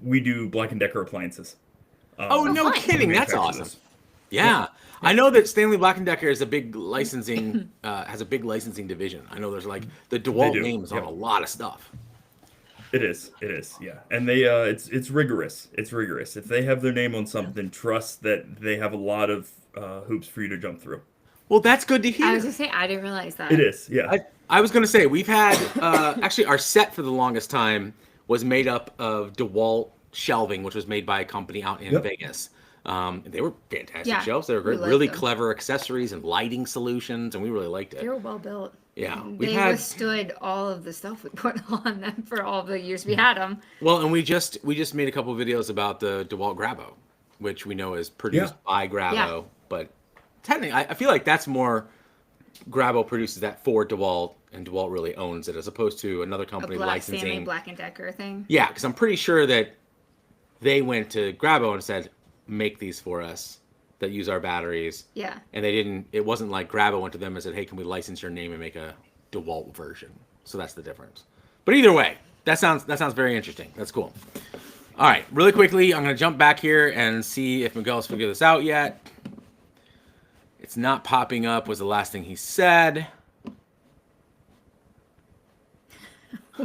Speaker 3: We do Black & Decker appliances.
Speaker 1: No kidding! That's awesome. Yeah. I know that Stanley Black & Decker is a big licensing has a big licensing division. I know there's like the DeWalt name is on a lot of stuff.
Speaker 3: It is, yeah. And they, it's rigorous. It's rigorous. If they have their name on something, trust that they have a lot of hoops for you to jump through.
Speaker 1: Well, that's good to hear.
Speaker 2: I was going to say, I didn't realize that.
Speaker 3: It is, yeah.
Speaker 1: I was going to say, we've had, actually, our set for the longest time was made up of DeWalt shelving, which was made by a company out in Vegas. They were fantastic
Speaker 2: Yeah,
Speaker 1: shelves. They were great, really clever accessories and lighting solutions, and we really liked it.
Speaker 2: They were well built.
Speaker 1: Yeah,
Speaker 2: they withstood all of the stuff we put on them for all the years we had them.
Speaker 1: Well, and we just made a couple of videos about the DeWalt Grabo, which we know is produced by Grabo, but technically, I feel like that's more Grabo produces that for DeWalt, and DeWalt really owns it, as opposed to another company licensing.
Speaker 2: Stanley Black & Decker thing.
Speaker 1: Yeah, because I'm pretty sure that they went to Grabo and said, make these for us that use our batteries.
Speaker 2: Yeah.
Speaker 1: And they didn't, it wasn't like Grabo went to them and said, hey, can we license your name and make a DeWalt version? So that's the difference. But either way, that sounds very interesting. That's cool. All right, really quickly, I'm going to jump back here and see if Miguel's figured this out yet. It's not popping up was the last thing he said.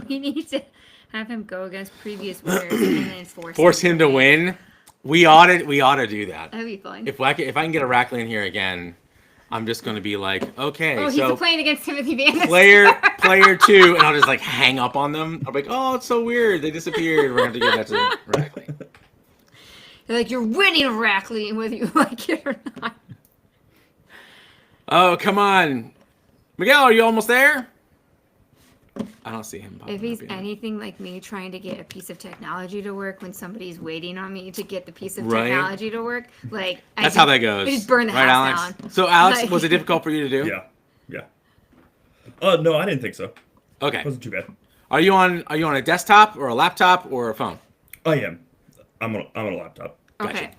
Speaker 2: We need to have him go against previous winners and then
Speaker 1: force him to win. We ought to do that.
Speaker 2: That'd be fun.
Speaker 1: If I can get a Rackley in here again, I'm just going to be like, okay.
Speaker 2: Oh, he's playing against Timothy Bannister.
Speaker 1: Player 2, and I'll just like hang up on them. I'll be like, oh, it's so weird. They disappeared. We're going to have to give that to Rackley.
Speaker 2: They're like, you're winning a Rackley, whether you like it or not.
Speaker 1: Oh, come on. Miguel, are you almost there? I don't see him.
Speaker 2: If he's anything like me trying to get a piece of technology to work when somebody's waiting on me to get the piece of technology to work, like
Speaker 1: that's how that goes.
Speaker 2: I just burn the house down.
Speaker 1: So Alex, was it difficult for you to do?
Speaker 3: Yeah. No, I didn't think so.
Speaker 1: Okay.
Speaker 3: It wasn't too bad.
Speaker 1: Are you on a desktop or a laptop or a phone?
Speaker 3: I am. I'm on a laptop.
Speaker 1: Gotcha.
Speaker 2: Okay.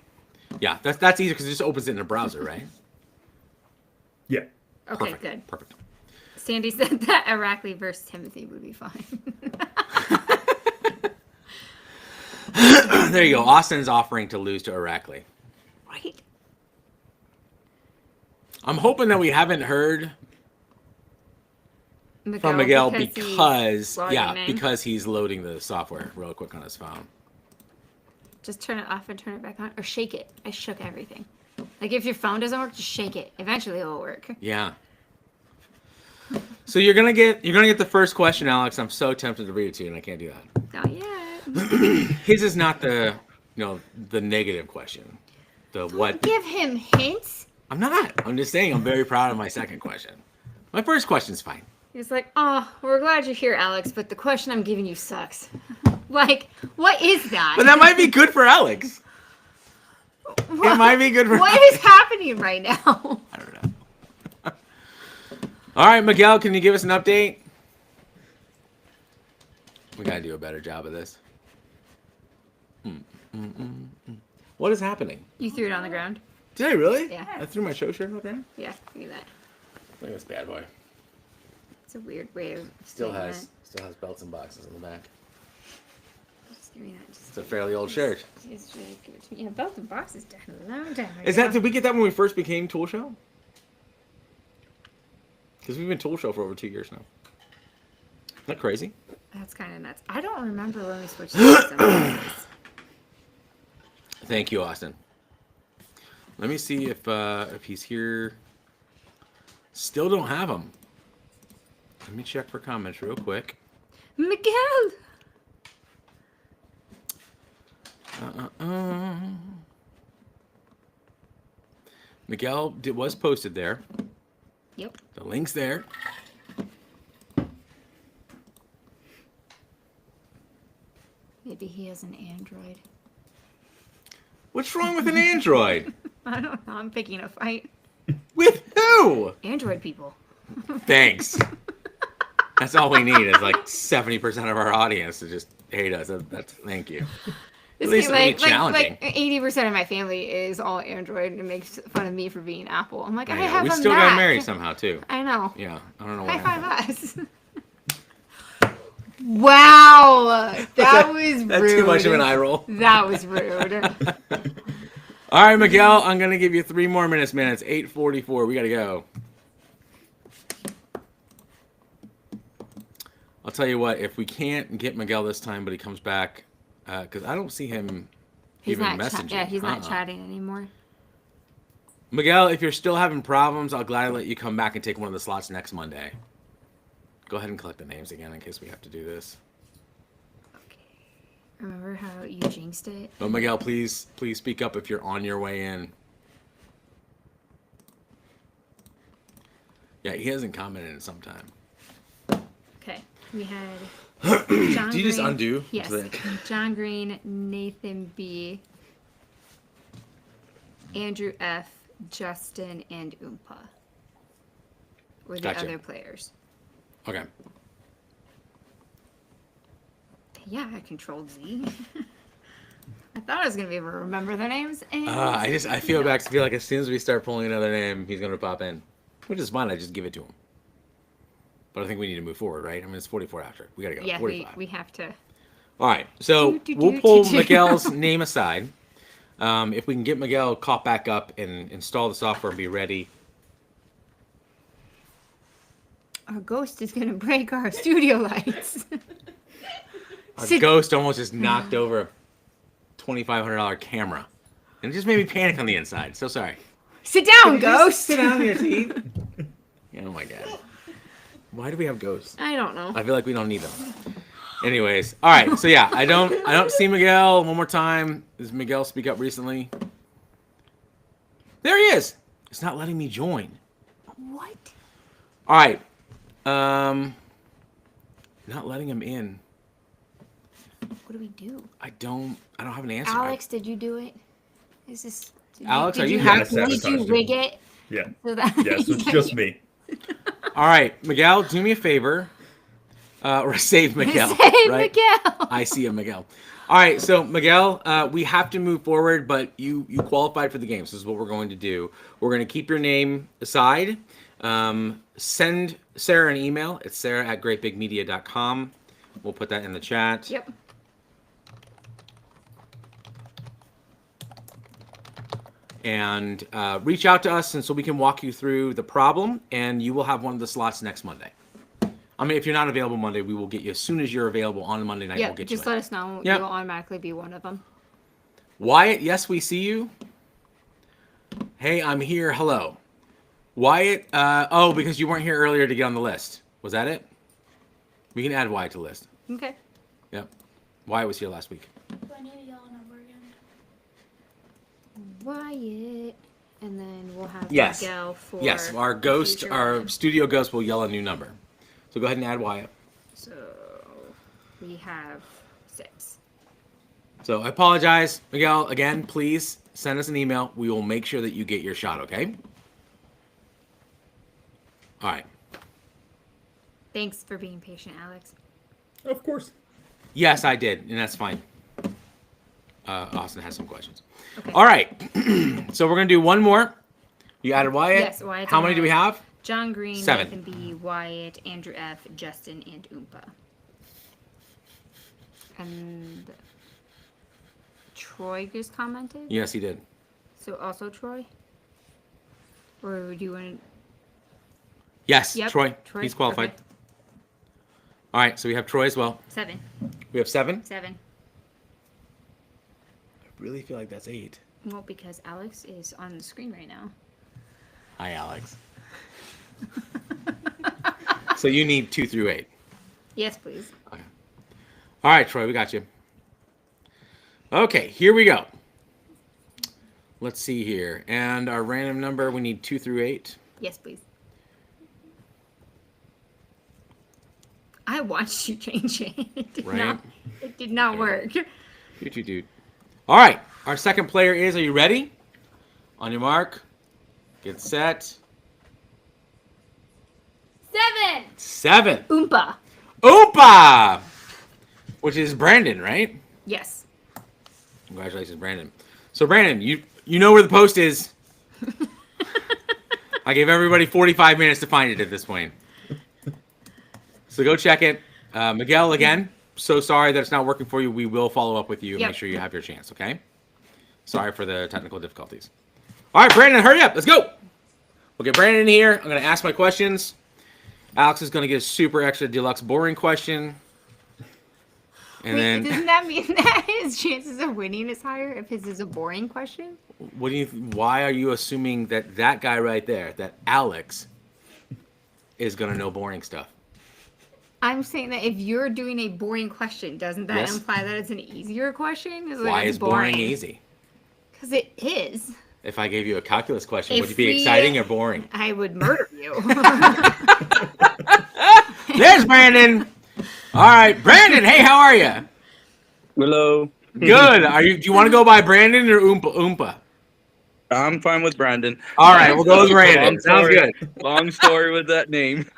Speaker 1: Yeah, that's easy because it just opens it in a browser, right?
Speaker 3: Yeah.
Speaker 2: Okay,
Speaker 1: Perfect.
Speaker 2: good.
Speaker 1: Perfect.
Speaker 2: Sandy said that Rackley versus Timothy would be fine.
Speaker 1: There you go. Austin's offering to lose to Rackley.
Speaker 2: Right.
Speaker 1: I'm hoping that we haven't heard from Miguel because he's loading the software real quick on his phone.
Speaker 2: Just turn it off and turn it back on, or shake it. I shook everything. Like if your phone doesn't work, just shake it. Eventually, it'll work.
Speaker 1: Yeah. So you're gonna get the first question, Alex. I'm so tempted to read it to you, and I can't do that.
Speaker 2: Not yet.
Speaker 1: His is not the negative question. What?
Speaker 2: Give him hints.
Speaker 1: I'm not. I'm just saying I'm very proud of my second question. My first question's fine.
Speaker 2: He's like, oh, we're glad you're here, Alex, but the question I'm giving you sucks. Like, what is that?
Speaker 1: But that might be good for Alex. What? It might be good for
Speaker 2: What
Speaker 1: Alex.
Speaker 2: is happening right now?
Speaker 1: I don't know. All right, Miguel, can you give us an update? We gotta do a better job of this. What is happening?
Speaker 2: You threw it on the ground.
Speaker 1: Did I really?
Speaker 2: Yeah.
Speaker 1: I threw my show shirt on the ground?
Speaker 2: Yeah, look at that.
Speaker 1: Look at this bad boy.
Speaker 2: It's a weird way of
Speaker 1: still has belts and boxes in the back.
Speaker 2: Just give me that.
Speaker 1: It's a fairly old shirt.
Speaker 2: Just give it to me. Yeah, belts and boxes died a long time ago.
Speaker 1: Did we get that when we first became Tool Show? Because we've been Tool Show for over 2 years now. Isn't that crazy?
Speaker 2: That's kind of nuts. I don't remember when we switched to
Speaker 1: Thank you, Austin. Let me see if he's here. Still don't have him. Let me check for comments real quick.
Speaker 2: Miguel!
Speaker 1: Miguel was posted there.
Speaker 2: Yep.
Speaker 1: The link's there.
Speaker 2: Maybe he has an Android.
Speaker 1: What's wrong with an Android?
Speaker 2: I don't know. I'm picking a fight.
Speaker 1: With who?
Speaker 2: Android people.
Speaker 1: Thanks. That's all we need is like 70% of our audience to just hate us. That's thank you. At least
Speaker 2: like 80% of my family is all Android and makes fun of me for being Apple. I'm like, I have a Mac.
Speaker 1: We still got married somehow too.
Speaker 2: I know.
Speaker 1: Yeah, I don't know
Speaker 2: why. High five us. Wow, that was rude.
Speaker 1: That's too much of an eye roll.
Speaker 2: That was rude.
Speaker 1: All right, Miguel, I'm gonna give you 3 more minutes, man. It's 8:44. We gotta go. I'll tell you what. If we can't get Miguel this time, but he comes back, because I don't see him even messaging.
Speaker 2: He's not chatting anymore.
Speaker 1: Miguel, if you're still having problems, I'll gladly let you come back and take one of the slots next Monday. Go ahead and collect the names again in case we have to do this.
Speaker 2: Okay. Remember how you jinxed it?
Speaker 1: Oh, Miguel, please speak up if you're on your way in. Yeah, he hasn't commented in some time.
Speaker 2: Okay, we had John Green.
Speaker 1: Do you just undo?
Speaker 2: Yes. John Green, Nathan B, Andrew F, Justin, and Oompa were the other players.
Speaker 1: Okay.
Speaker 2: Yeah, I controlled Z. I thought I was gonna be able to remember their names. And
Speaker 1: I feel like as soon as we start pulling another name, he's gonna pop in, which is fine. I just give it to him. But I think we need to move forward, right? I mean, it's 44 after. We gotta go.
Speaker 2: Yeah,
Speaker 1: 45.
Speaker 2: we have to.
Speaker 1: All right, so we'll pull Miguel's name aside. If we can get Miguel caught back up and install the software and be ready.
Speaker 2: Our ghost is gonna break our studio lights.
Speaker 1: Our ghost almost just knocked over a $2,500 camera. And it just made me panic on the inside. So sorry.
Speaker 2: Sit down, ghost!
Speaker 1: Sit down, your teeth. Oh my god. Why do we have ghosts?
Speaker 2: I don't know.
Speaker 1: I feel like we don't need them. Anyways. Alright, so yeah, I don't see Miguel. One more time. Does Miguel speak up recently? There he is! It's not letting me join.
Speaker 2: What?
Speaker 1: Alright. Not letting him in.
Speaker 2: What do we do?
Speaker 1: I don't have an answer.
Speaker 2: Alex, did you do it? Is this
Speaker 1: Alex,
Speaker 2: did
Speaker 1: are you
Speaker 2: did you rig it?
Speaker 3: Yeah.
Speaker 2: So that
Speaker 3: Yes, it's just me.
Speaker 1: All right, Miguel, do me a favor. Or save Miguel.
Speaker 2: Save
Speaker 1: right?
Speaker 2: Miguel.
Speaker 1: I see a Miguel. All right, so Miguel, we have to move forward, but you qualified for the game. So this is what we're going to do. We're going to keep your name aside. Send Sarah an email. It's sarah@greatbigmedia.com. We'll put that in the chat.
Speaker 2: Yep.
Speaker 1: And reach out to us, and so we can walk you through the problem, and you will have one of the slots next Monday. I mean, if you're not available Monday, we will get you as soon as you're available on Monday night.
Speaker 2: Yeah,
Speaker 1: we'll get
Speaker 2: just
Speaker 1: you
Speaker 2: let us know.
Speaker 1: Yep.
Speaker 2: You'll automatically be one of them.
Speaker 1: Wyatt, yes, we see you. Hey, I'm here. Hello. Wyatt, oh, because you weren't here earlier to get on the list. Was that it? We can add Wyatt to the list.
Speaker 2: Okay.
Speaker 1: Yep. Wyatt was here last week.
Speaker 4: Do I need to yell a number again?
Speaker 2: Wyatt. And then we'll have
Speaker 1: Yes.
Speaker 2: Miguel for
Speaker 1: Yes, our ghost,
Speaker 2: future
Speaker 1: our
Speaker 2: one.
Speaker 1: studio ghost will yell a new number. So go ahead and add Wyatt.
Speaker 2: So we have 6.
Speaker 1: So I apologize, Miguel. Again, please send us an email. We will make sure that you get your shot, okay? All right.
Speaker 2: Thanks for being patient, Alex.
Speaker 3: Of course.
Speaker 1: Yes, I did, and that's fine. Austin has some questions.
Speaker 2: Okay.
Speaker 1: All right. So we're going to do one more. You added Wyatt?
Speaker 2: Yes, Wyatt.
Speaker 1: How many do we have?
Speaker 2: John Green,
Speaker 1: 7.
Speaker 2: Nathan B, Wyatt, Andrew F, Justin, and Oompa. And Troy just commented?
Speaker 1: Yes, he did.
Speaker 2: So also Troy? Or do you want to...
Speaker 1: Yes,
Speaker 2: Yep,
Speaker 1: Troy.
Speaker 2: Troy.
Speaker 1: He's qualified.
Speaker 2: Okay.
Speaker 1: All right, so we have Troy as well.
Speaker 2: 7.
Speaker 1: We have 7.
Speaker 2: 7.
Speaker 1: I really feel like that's 8.
Speaker 2: Well, because Alex is on the screen right now.
Speaker 1: Hi, Alex. So you need 2 through 8.
Speaker 2: Yes, please.
Speaker 1: Okay. All right, Troy, we got you. Okay, here we go. Let's see here. And our random number, we need 2 through 8.
Speaker 2: Yes, please. I watched you change it. It did not work.
Speaker 1: Dude. All right, our second player is, are you ready? On your mark, get set. 7.
Speaker 2: Oompa.
Speaker 1: Oompa! Which is Brandon, right?
Speaker 2: Yes.
Speaker 1: Congratulations, Brandon. So, Brandon, you know where the post is. I gave everybody 45 minutes to find it at this point. So go check it. Miguel, again, so sorry that it's not working for you. We will follow up with you and make sure you have your chance, okay? Sorry for the technical difficulties. All right, Brandon, hurry up. Let's go. We'll get Brandon in here. I'm going to ask my questions. Alex is going to get a super extra deluxe boring question. And then
Speaker 2: doesn't that mean that his chances of winning is higher if his is a boring question?
Speaker 1: why are you assuming that guy right there, that Alex, is going to know boring stuff?
Speaker 2: I'm saying that if you're doing a boring question, doesn't that imply that it's an easier question?
Speaker 1: Why is boring easy?
Speaker 2: Because it is.
Speaker 1: If I gave you a calculus question, would it be exciting or boring?
Speaker 2: I would murder you.
Speaker 1: There's Brandon. All right, Brandon. Hey, how are you?
Speaker 5: Hello.
Speaker 1: Good. Do you want to go by Brandon or Oompa?
Speaker 5: I'm fine with Brandon.
Speaker 1: All right, we'll go with Brandon. Sounds good.
Speaker 5: Long story with that name.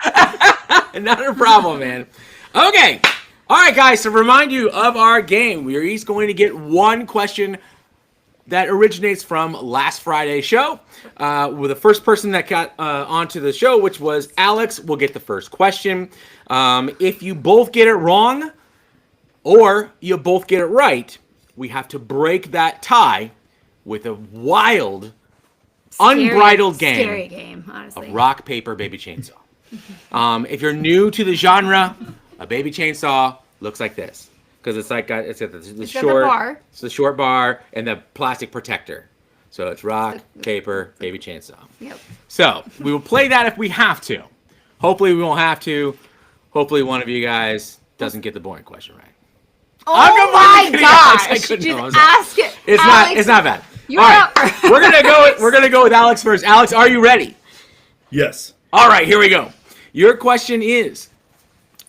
Speaker 1: Not a problem, man. Okay. All right, guys. To remind you of our game, we are each going to get one question that originates from last Friday's show. With the first person that got onto the show, which was Alex, will get the first question. If you both get it wrong or you both get it right, we have to break that tie with a wild, unbridled game.
Speaker 2: Scary game, honestly.
Speaker 1: A rock, paper, baby chainsaw. If you're new to the genre, a baby chainsaw looks like this. Because it's got the short bar. It's the short bar and the plastic protector. So it's rock, paper, baby chainsaw.
Speaker 2: Yep.
Speaker 1: So we will play that if we have to. Hopefully we won't have to. Hopefully one of you guys doesn't get the boring question right.
Speaker 2: Oh my gosh! Just ask it.
Speaker 1: It's not bad.
Speaker 2: All right,
Speaker 1: we're gonna go with Alex first. Alex, are you ready?
Speaker 3: Yes.
Speaker 1: All right, here we go. Your question is: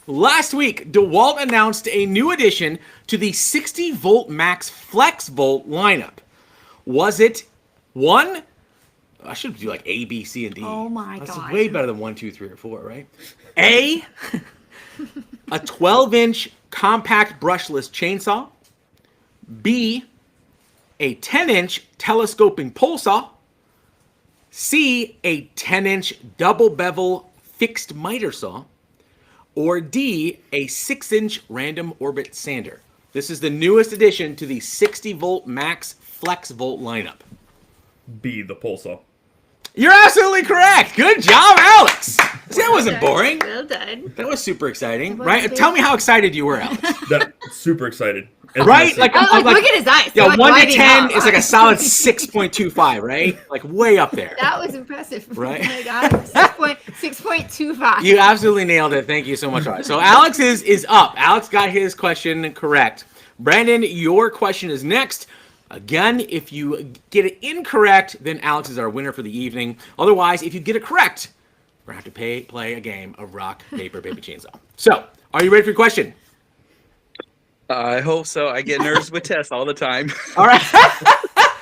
Speaker 1: last week, DeWalt announced a new addition to the 60-volt max flex volt lineup. Was it 1? I should do like A, B, C, and D.
Speaker 2: Oh my god!
Speaker 1: That's way better than 1, 2, 3, or 4, right? A, a 12-inch compact brushless chainsaw. B, a 10-inch telescoping pole saw. C, a 10-inch double bevel fixed miter saw. Or D, a 6-inch random orbit sander. This is the newest addition to the 60-volt max flex volt lineup.
Speaker 3: B, the pole saw.
Speaker 1: You're absolutely correct. Good job, Alex. That wasn't boring.
Speaker 2: Well done.
Speaker 1: That was super exciting, right? Tell me how excited you were, Alex.
Speaker 3: Super excited.
Speaker 1: Right?
Speaker 2: Like, look at his eyes.
Speaker 1: Yeah, 1 to 10 is like a solid 6.25, right? Like way up there.
Speaker 2: That was impressive.
Speaker 1: Right?
Speaker 2: Oh my God. 6.25.
Speaker 1: You absolutely nailed it. Thank you so much. So Alex is up. Alex got his question correct. Brandon, your question is next. Again, if you get it incorrect, then Alex is our winner for the evening. Otherwise, if you get it correct, we're going to have to play a game of rock, paper, baby chainsaw. So, are you ready for your question?
Speaker 5: I hope so. I get nervous with tests all the time.
Speaker 1: All right.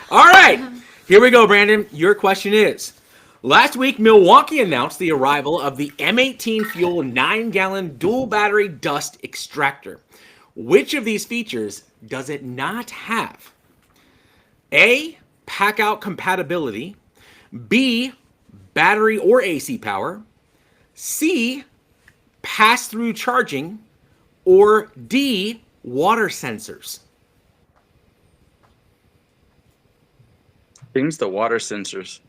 Speaker 1: All right. Here we go, Brandon. Your question is, last week, Milwaukee announced the arrival of the M18 Fuel 9-gallon dual battery dust extractor. Which of these features does it not have? A, pack-out compatibility. B, battery or AC power. C, pass-through charging. Or D, water sensors.
Speaker 5: I think it's the water sensors.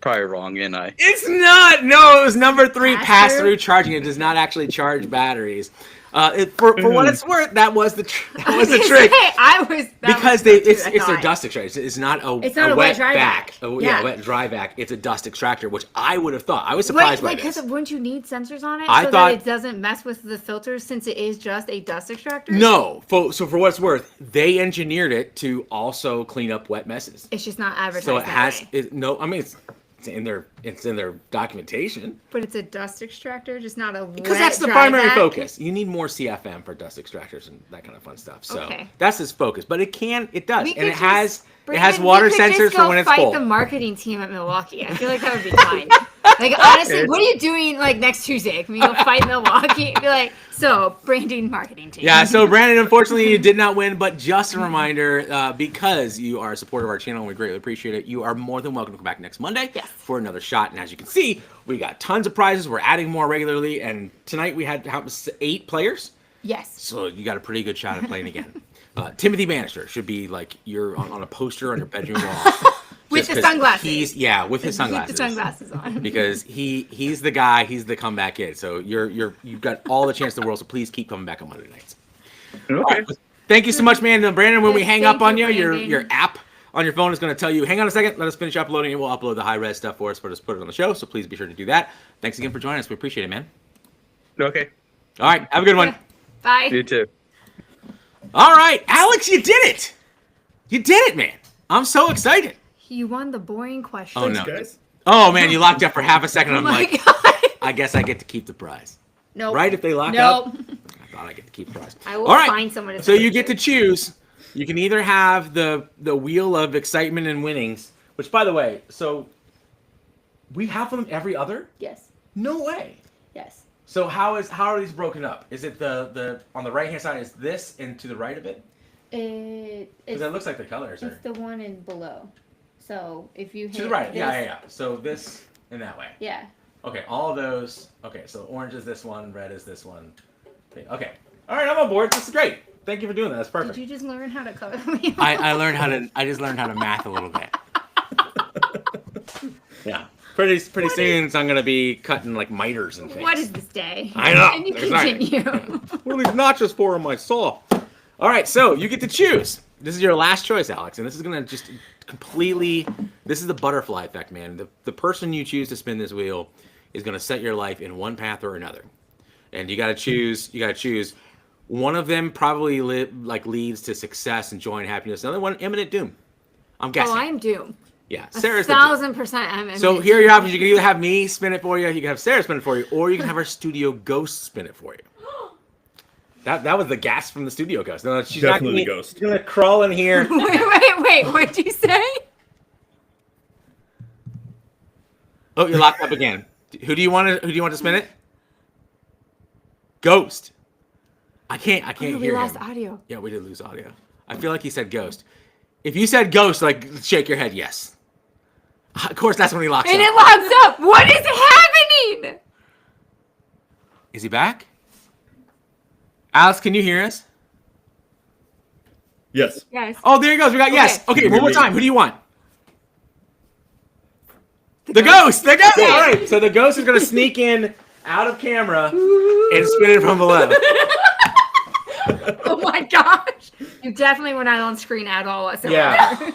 Speaker 5: Probably wrong, ain't I?
Speaker 1: It's not. No, it was number 3, pass-through charging. It does not actually charge batteries. For what it's worth, that was the trick. Because it's their dust extractor. It's not a wet dry vac. Wet dry vac. It's a dust extractor, which I would have thought. I was surprised by this.
Speaker 2: Because wouldn't you need sensors on it
Speaker 1: that
Speaker 2: it doesn't mess with the filters since it is just a dust extractor?
Speaker 1: No. So for what it's worth, they engineered it to also clean up wet messes.
Speaker 2: It's just not advertised.
Speaker 1: So it has it's in their documentation.
Speaker 2: But it's a dust extractor, just not a wet
Speaker 1: because that's the primary focus. You need more CFM for dust extractors and that kind of fun stuff. So that's its focus. But it does, and it has water sensors for when it's cold.
Speaker 2: Fight the marketing team at Milwaukee. I feel like that would be fine. Like honestly, what are you doing like next Tuesday? Can we go fight Milwaukee? Be like, so branding marketing team.
Speaker 1: Yeah. So Brandon, unfortunately, you did not win. But just a reminder, because you are a supporter of our channel and we greatly appreciate it, you are more than welcome to come back next Monday for another shot. And as you can see, we got tons of prizes. We're adding more regularly, and tonight we had 8 players.
Speaker 2: Yes.
Speaker 1: So you got a pretty good shot at playing again. Timothy Bannister should be like you're on a poster on your bedroom wall.
Speaker 2: With the sunglasses.
Speaker 1: With his sunglasses.
Speaker 2: With the sunglasses on.
Speaker 1: Because he's the guy, he's the comeback kid. So you've got all the chance in the world, so please keep coming back on Monday nights.
Speaker 5: Okay.
Speaker 1: Right. Thank you so much, man. Brandon, when we hang up on you, your app on your phone is going to tell you, hang on a second, let us finish uploading and we'll upload the high-res stuff for us, put it on the show. So please be sure to do that. Thanks again for joining us. We appreciate it, man.
Speaker 5: Okay.
Speaker 1: All right. Have a good one.
Speaker 2: Bye.
Speaker 5: You too.
Speaker 1: All right, Alex, you did it. You did it, man. I'm so excited.
Speaker 2: You won the boring question.
Speaker 1: Oh, no.
Speaker 3: Guys.
Speaker 1: Oh, man, you locked up for half a second. I'm like,
Speaker 2: God.
Speaker 1: I guess I get to keep the prize.
Speaker 2: Nope.
Speaker 1: Right? If they lock up?
Speaker 2: Nope.
Speaker 1: I thought I get to keep the prize.
Speaker 2: I will
Speaker 1: All right.
Speaker 2: find someone to
Speaker 1: So
Speaker 2: send
Speaker 1: you
Speaker 2: it
Speaker 1: get to choose. You can either have the wheel of excitement and winnings, which, by the way, so we have them every other?
Speaker 2: Yes.
Speaker 1: No way.
Speaker 2: Yes.
Speaker 1: So how are these broken up? Is it the on the right hand side is this and to the right of it? Because it looks like the colors are
Speaker 2: It's the one in below. So if you hit
Speaker 1: to the right.
Speaker 2: this,
Speaker 1: Yeah. So this and that way.
Speaker 2: Yeah.
Speaker 1: Okay, all of those. Okay, so orange is this one, red is this one. Okay. All right, I'm on board. This is great. Thank you for doing that. That's perfect.
Speaker 2: Did you just learn how to color me?
Speaker 1: I just learned how to math a little bit. Yeah. Pretty soon I'm gonna be cutting like miters and things.
Speaker 2: What is this day?
Speaker 1: I know.
Speaker 2: And you
Speaker 1: Exactly.
Speaker 2: continue.
Speaker 1: What are these notches for on my saw? All right, so you get to choose. This is your last choice, Alex, and this is gonna just completely. This is the butterfly effect, man. The person you choose to spin this wheel is gonna set your life in one path or another, and you gotta choose. You gotta choose. One of them probably leads to success and joy and happiness. Another one, imminent doom. I'm guessing.
Speaker 2: Oh, I'm doomed.
Speaker 1: Yeah,
Speaker 2: Sarah's
Speaker 1: Sarah's the doom.
Speaker 2: 1,000% I'm
Speaker 1: So here are your options. You can either have me spin it for you, you can have Sarah spin it for you, or you can have our studio ghost spin it for you. That was the gasp from the studio ghost. No, she's
Speaker 3: Definitely
Speaker 1: not
Speaker 3: the ghost.
Speaker 1: She's gonna crawl in here.
Speaker 2: Wait. What'd you say?
Speaker 1: Oh, you're locked up again. Who do you want to spin it? Ghost. I can't hear
Speaker 2: We
Speaker 1: him.
Speaker 2: lost audio.
Speaker 1: Yeah, we did lose audio. I feel like he said ghost. If you said ghost, like shake your head yes. Of course, that's when he locks
Speaker 2: And
Speaker 1: up.
Speaker 2: it locks up. What is happening?
Speaker 1: Is he back? Alex, can you hear us?
Speaker 3: Yes.
Speaker 2: Yes.
Speaker 1: Oh, there he goes. We got yes. Okay, one more
Speaker 3: Me.
Speaker 1: time. Who do you want? The ghost. The ghost. All right. So the ghost is going to sneak in out of camera and spin it from below.
Speaker 2: Oh my gosh. You definitely were not on screen at all whatsoever.
Speaker 1: Yeah.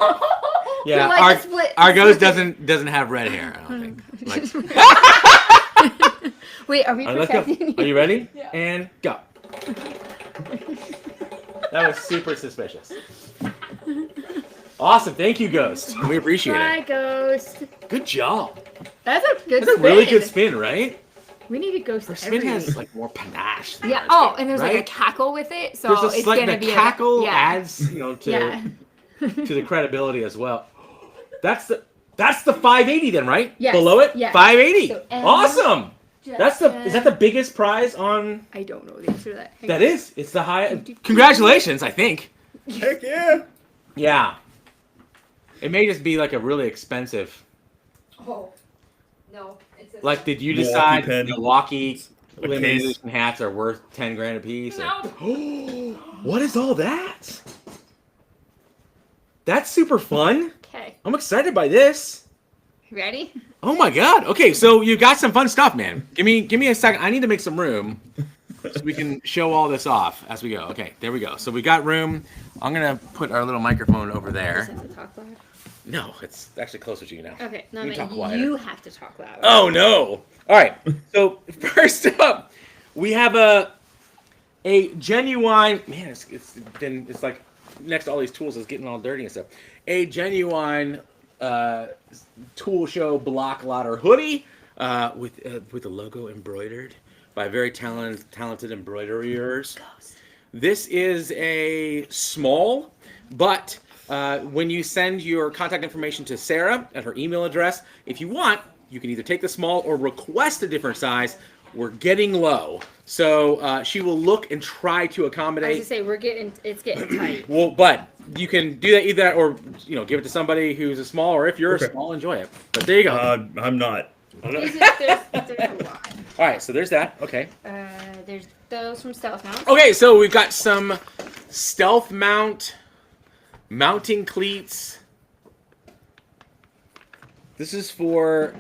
Speaker 1: Yeah.
Speaker 2: Like a split-
Speaker 1: Our ghost doesn't have red hair, I don't think. Like,
Speaker 2: Wait, are we
Speaker 1: let's go.
Speaker 2: protecting
Speaker 1: Are you ready?
Speaker 2: Yeah.
Speaker 1: And go. That was super suspicious. Awesome. Thank you, Ghost. We appreciate
Speaker 2: Bye,
Speaker 1: it.
Speaker 2: Ghost.
Speaker 1: Good job.
Speaker 2: That's a good
Speaker 1: That's a
Speaker 2: spin.
Speaker 1: really good spin, right?
Speaker 2: We need a ghost
Speaker 1: Her spin
Speaker 2: everywhere.
Speaker 1: has like more panache. Than
Speaker 2: Yeah.
Speaker 1: ours
Speaker 2: Oh,
Speaker 1: do,
Speaker 2: and there's
Speaker 1: right?
Speaker 2: like a cackle with it, so
Speaker 1: There's
Speaker 2: it's
Speaker 1: like
Speaker 2: gonna
Speaker 1: the
Speaker 2: be
Speaker 1: cackle
Speaker 2: yeah.
Speaker 1: adds, to
Speaker 2: Yeah.
Speaker 1: to the credibility as well. That's the 580 then, right?
Speaker 2: Yes,
Speaker 1: Below it,
Speaker 2: yes.
Speaker 1: 580.
Speaker 2: So,
Speaker 1: Awesome. Is that the biggest prize on?
Speaker 2: I don't know the answer to that. Hang
Speaker 1: That
Speaker 2: on.
Speaker 1: is. It's the high. Congratulations, I think.
Speaker 3: Heck yeah.
Speaker 1: Yeah. It may just be like a really expensive.
Speaker 2: Oh. No. It's a...
Speaker 1: Like, did you
Speaker 3: Milwaukee
Speaker 1: decide
Speaker 3: pen.
Speaker 1: Milwaukee
Speaker 3: A
Speaker 1: limited
Speaker 3: case.
Speaker 1: edition hats are worth 10 grand a piece?
Speaker 2: No.
Speaker 1: What is all that? That's super fun.
Speaker 2: Okay.
Speaker 1: I'm excited by this.
Speaker 2: Ready?
Speaker 1: Oh my god. Okay, so you got some fun stuff, man. Give me a second. I need to make some room so we can show all this off as we go. Okay, there we go. So we got room. I'm gonna put our little microphone over there.
Speaker 2: Just have to talk loud.
Speaker 1: No, it's actually closer to you now.
Speaker 2: Okay. No,
Speaker 1: You
Speaker 2: I
Speaker 1: talk
Speaker 2: mean,
Speaker 1: quieter.
Speaker 2: you have to talk loud.
Speaker 1: Oh no! All right. So first up, we have a genuine man. It's like next to all these tools, it's getting all dirty and stuff. A genuine tool show block lotter hoodie with the logo embroidered by very talented embroiderers. This is a small, but when you send your contact information to Sarah at her email address, if you want, you can either take the small or request a different size. We're getting low, so she will look and try to
Speaker 2: I was
Speaker 1: accommodate.
Speaker 2: gonna say it's getting tight.
Speaker 1: Well, but you can do that either, or give it to somebody who's a small, or if you're
Speaker 3: Okay.
Speaker 1: a small, enjoy it. But there you go.
Speaker 3: I'm not.
Speaker 2: There's a lot.
Speaker 1: All right, so there's that. Okay.
Speaker 2: There's those from Stealth Mount.
Speaker 1: Okay, so we've got some stealth mounting cleats. This is for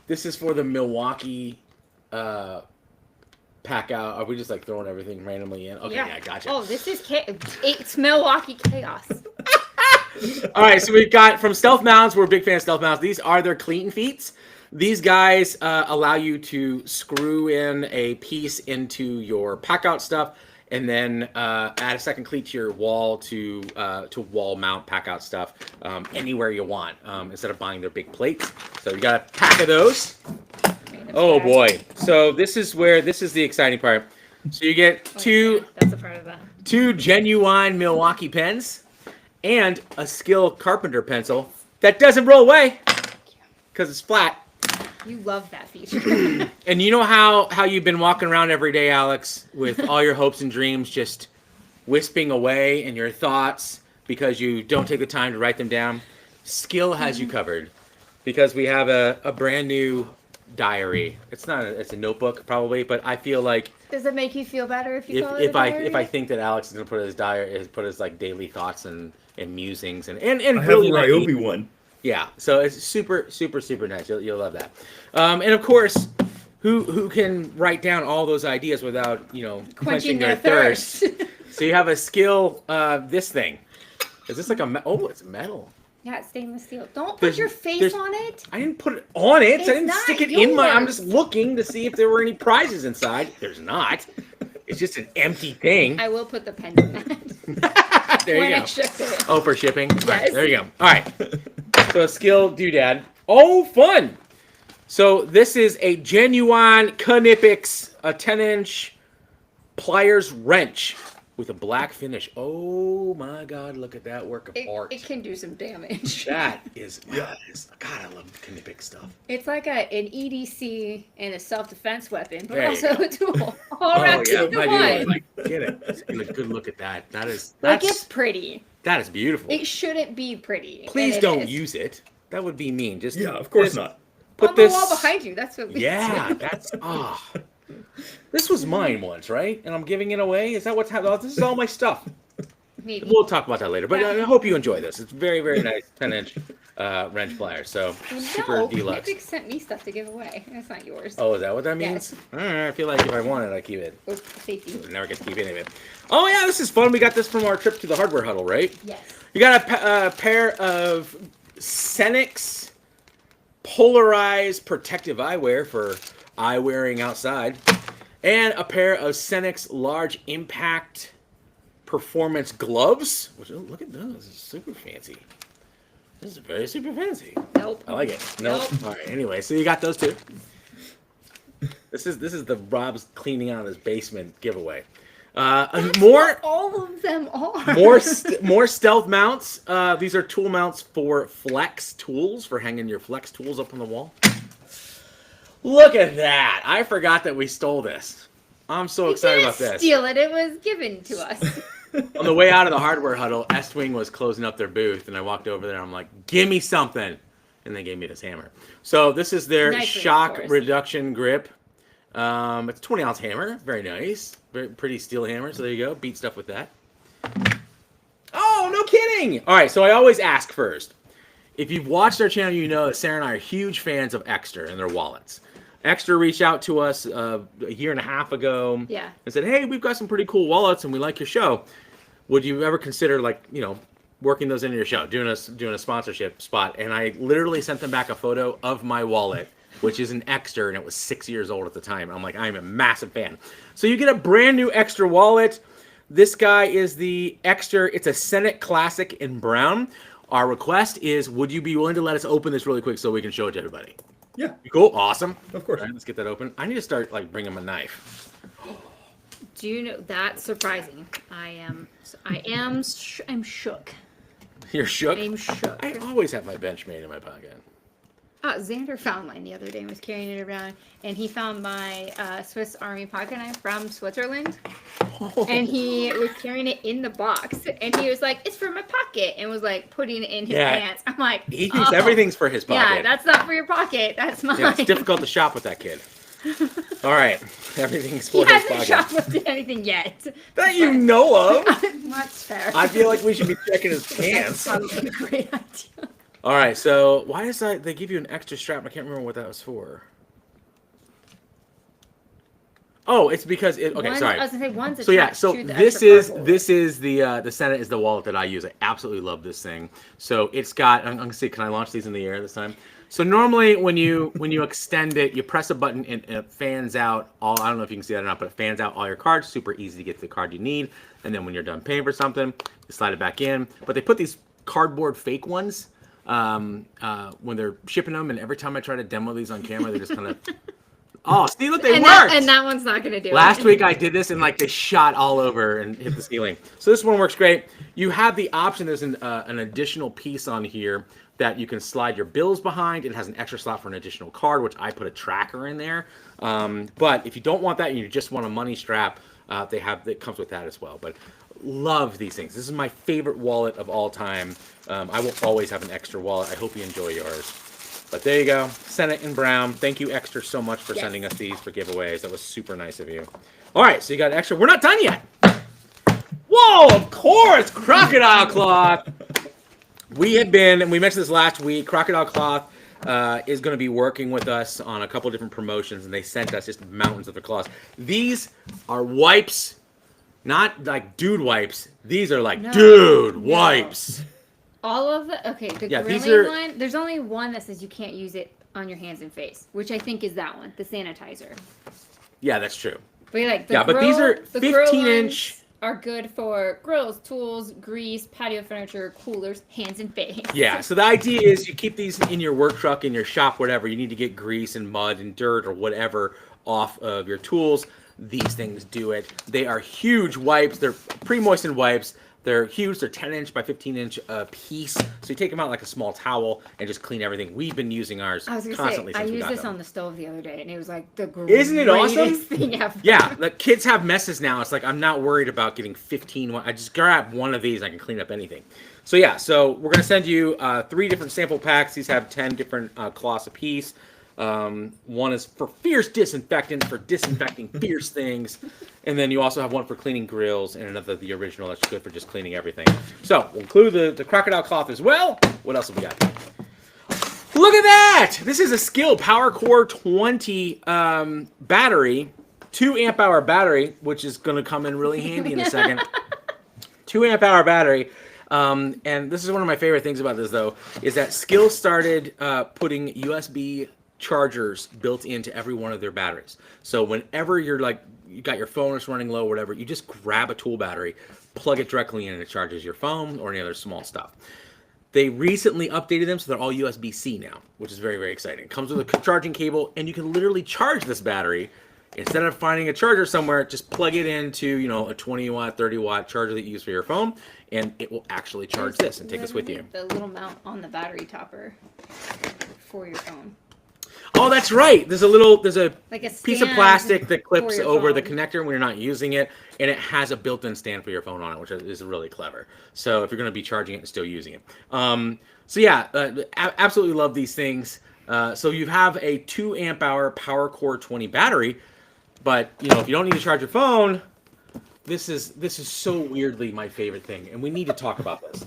Speaker 1: the Milwaukee pack out. Are we just like throwing everything randomly in? Okay, yeah, gotcha.
Speaker 2: Oh, this is it's Milwaukee chaos.
Speaker 1: All right, so we've got from Stealth Mounts. We're a big fan of Stealth Mounts. These are their clean feet. These guys allow you to screw in a piece into your pack-out stuff, and then add a second cleat to your wall to wall mount pack-out stuff anywhere you want instead of buying their big plates. So you got a pack of those. Oh boy! So this is the exciting part. So you get
Speaker 2: that's a part of that.
Speaker 1: 2 genuine Milwaukee pens and a Skill Carpenter pencil that doesn't roll away because it's flat.
Speaker 2: You love that feature.
Speaker 1: And you know how you've been walking around every day, Alex, with all your hopes and dreams just wisping away in your thoughts because you don't take the time to write them down? Skill has you covered because we have a brand new diary. It's a notebook probably, but I feel like
Speaker 2: does it make you feel better if you call it a diary?
Speaker 1: If I think that Alex is gonna put his diary, put his like daily thoughts and musings and
Speaker 3: I have
Speaker 1: really
Speaker 3: a Ryobi one.
Speaker 1: Yeah, so it's super nice. You'll love that. And of course, who can write down all those ideas without quenching their thirst? So you have a Skill. This thing is this like it's metal.
Speaker 2: Yeah, it's stainless steel. Don't put your face on it.
Speaker 1: I didn't put it on it.
Speaker 2: It's
Speaker 1: I didn't
Speaker 2: not
Speaker 1: stick it
Speaker 2: yours.
Speaker 1: in my. I'm just looking to see if there were any prizes inside. There's not. It's just an empty thing.
Speaker 2: I will put the pen in that.
Speaker 1: There you go.
Speaker 2: I ship it.
Speaker 1: Oh, for shipping?
Speaker 2: Yes.
Speaker 1: All right, there you go. All right. So a Skill doodad. Oh, fun. So this is a genuine Knipex, a 10-inch pliers wrench with a black finish. Oh my God, look at that work of art.
Speaker 2: It can do some damage.
Speaker 1: That is, God, I love Knipex stuff.
Speaker 2: It's like an EDC and a self-defense weapon, but
Speaker 1: There you
Speaker 2: also
Speaker 1: go.
Speaker 2: a tool. All wrapped into
Speaker 1: I
Speaker 2: one.
Speaker 1: do. Like, get it. It's a good look at that. That's
Speaker 2: it's pretty.
Speaker 1: That is beautiful.
Speaker 2: It shouldn't be pretty.
Speaker 1: Please don't use it. That would be mean. Just
Speaker 3: of course not.
Speaker 1: Put
Speaker 2: on
Speaker 1: this
Speaker 2: the wall behind you. That's what we do.
Speaker 1: That's This was mine once, right? And I'm giving it away. Is that what's happening? This is all my stuff.
Speaker 2: Maybe.
Speaker 1: We'll talk about that later. But I hope you enjoy this. It's very, very nice 10-inch wrench pliers. So super deluxe.
Speaker 2: Knipex sent me stuff to give away. It's not yours.
Speaker 1: Oh, is that what that means?
Speaker 2: Yes.
Speaker 1: All right, I feel like if I want it, I keep it.
Speaker 2: Oh, safety.
Speaker 1: I never get to keep any of it. Oh yeah, this is fun. We got this from our trip to the hardware huddle, right?
Speaker 2: Yes.
Speaker 1: You got a pair of Senix polarized protective eyewear for eye wearing outside, and a pair of Senix large impact performance gloves. Which, look at those, this is super fancy. This is very super fancy.
Speaker 2: Nope.
Speaker 1: I like it. Nope. All right. Anyway, so you got those two. This is the Rob's cleaning out his basement giveaway. More.
Speaker 2: All of them are.
Speaker 1: More stealth mounts. These are tool mounts for flex tools, for hanging your flex tools up on the wall. Look at that! I forgot that we stole this. I'm so excited about this.
Speaker 2: Steal it. It was given to us.
Speaker 1: On the way out of the hardware huddle, S-Wing was closing up their booth, and I walked over there. I'm like, "Give me something," and they gave me this hammer. So this is their shock reduction grip. It's a 20-ounce hammer. Very nice. Very pretty steel hammer. So there you go. Beat stuff with that. Oh, no kidding! All right, so I always ask first. If you've watched our channel, you know that Sarah and I are huge fans of Extra and their wallets. Extra reached out to us a year and a half ago and said, "Hey, we've got some pretty cool wallets and we like your show. Would you ever consider, working those into your show, doing a sponsorship spot?" And I literally sent them back a photo of my wallet, which is an Extra, and it was 6 years old at the time. I'm like, I'm a massive fan. So you get a brand new Extra wallet. This guy is the Extra. It's a Senate Classic in brown. Our request is, would you be willing to let us open this really quick so we can show it to everybody?
Speaker 3: Yeah.
Speaker 1: Cool. Awesome.
Speaker 3: Of course.
Speaker 1: All right, let's get that open. I need to start bringing a knife.
Speaker 2: Do you know that's surprising? I'm shook.
Speaker 1: You're shook?
Speaker 2: I'm shook.
Speaker 1: I always have my Benchmade in my pocket.
Speaker 2: Xander found mine the other day and was carrying it around, and he found my Swiss Army pocket knife from Switzerland, and he was carrying it in the box, and he was like, "It's for my pocket," and was putting it in his pants. I'm like,
Speaker 1: he thinks everything's for his pocket.
Speaker 2: Yeah, that's not for your pocket. That's mine.
Speaker 1: Yeah, it's difficult to shop with that kid. All right, everything's for his pocket.
Speaker 2: He hasn't shoplifted anything yet.
Speaker 1: That you know of.
Speaker 2: That's fair.
Speaker 1: I feel like we should be checking his pants.
Speaker 2: That's probably a great idea.
Speaker 1: All right, so why does they give you an extra strap? I can't remember what that was for. Oh, it's because sorry.
Speaker 2: I was gonna say one's
Speaker 1: So yeah,
Speaker 2: attached
Speaker 1: so
Speaker 2: to the
Speaker 1: this
Speaker 2: extra
Speaker 1: is
Speaker 2: cardboard.
Speaker 1: the Senate is the wallet that I use. I absolutely love this thing. So it's got. I'm gonna see. Can I launch these in the air this time? So normally when you extend it, you press a button and it fans out all. I don't know if you can see that or not, but it fans out all your cards. Super easy to get to the card you need. And then when you're done paying for something, you slide it back in. But they put these cardboard fake ones when they're shipping them, and every time I try to demo these on camera, they just kind of. Oh, see, look, they worked!
Speaker 2: And that one's not going to do
Speaker 1: Last
Speaker 2: it.
Speaker 1: week I did this and like they shot all over and hit the ceiling. So this one works great. You have the option, there's an additional piece on here that you can slide your bills behind. It has an extra slot for an additional card, which I put a tracker in there. But if you don't want that and you just want a money strap, it comes with that as well. But love these things. This is my favorite wallet of all time. I will always have an extra wallet. I hope you enjoy yours. But there you go, Senate and Brown. Thank you, Extra, so much for sending us these for giveaways. That was super nice of you. All right, so you got Extra. We're not done yet. Whoa, of course, Crocodile Cloth. We mentioned this last week. Crocodile Cloth is going to be working with us on a couple different promotions, and they sent us just mountains of the cloths. These are wipes, not like dude wipes. These are like dude wipes.
Speaker 2: All of the grilling one. There's only one that says you can't use it on your hands and face, which I think is that one, the sanitizer.
Speaker 1: Yeah, that's true.
Speaker 2: But
Speaker 1: but these are 15-inch.
Speaker 2: Are good for grills, tools, grease, patio furniture, coolers, hands and face.
Speaker 1: Yeah. So the idea is you keep these in your work truck, in your shop, whatever. You need to get grease and mud and dirt or whatever off of your tools. These things do it. They are huge wipes. They're pre-moistened wipes. They're huge. They're 10-inch by 15-inch piece. So you take them out like a small towel and just clean everything. We've been using ours constantly.
Speaker 2: I
Speaker 1: since we
Speaker 2: used
Speaker 1: got
Speaker 2: this
Speaker 1: them.
Speaker 2: on the stove the other day, and it was like the greatest
Speaker 1: Isn't it awesome?
Speaker 2: thing ever.
Speaker 1: Yeah, the kids have messes now. It's like I'm not worried about getting 15. I just grab one of these. I can clean up anything. So yeah, so we're gonna send you 3 different sample packs. These have 10 different cloths apiece. One is for fierce disinfectant, for disinfecting fierce things. And then you also have one for cleaning grills and another, the original, that's good for just cleaning everything. So we'll include the crocodile cloth as well. What else have we got? Look at that! This is a Skill Power Core 20 battery, 2 amp hour battery, which is going to come in really handy in a second. 2 amp hour battery. And this is one of my favorite things about this, though, is that Skill started putting USB chargers built into every one of their batteries. So whenever you're like, you got your phone is running low, whatever, you just grab a tool battery, plug it directly in, and it charges your phone or any other small stuff. They recently updated them, so they're all USB-C now, which is very, very exciting. It comes with a charging cable, and you can literally charge this battery. Instead of finding a charger somewhere, just plug it into, a 20-watt, 30-watt charger that you use for your phone, and it will actually charge this and take this with you.
Speaker 2: The little mount on the battery topper for your phone.
Speaker 1: Oh, that's right. There's a
Speaker 2: like
Speaker 1: piece of plastic that clips over
Speaker 2: phone.
Speaker 1: the connector when you're not using it, and it has a built-in stand for your phone on it, which is really clever. So if you're going to be charging it and still using it. So yeah, absolutely love these things. So you have a 2 amp hour Power Core 20 battery, but if you don't need to charge your phone, this is so weirdly my favorite thing, and we need to talk about this.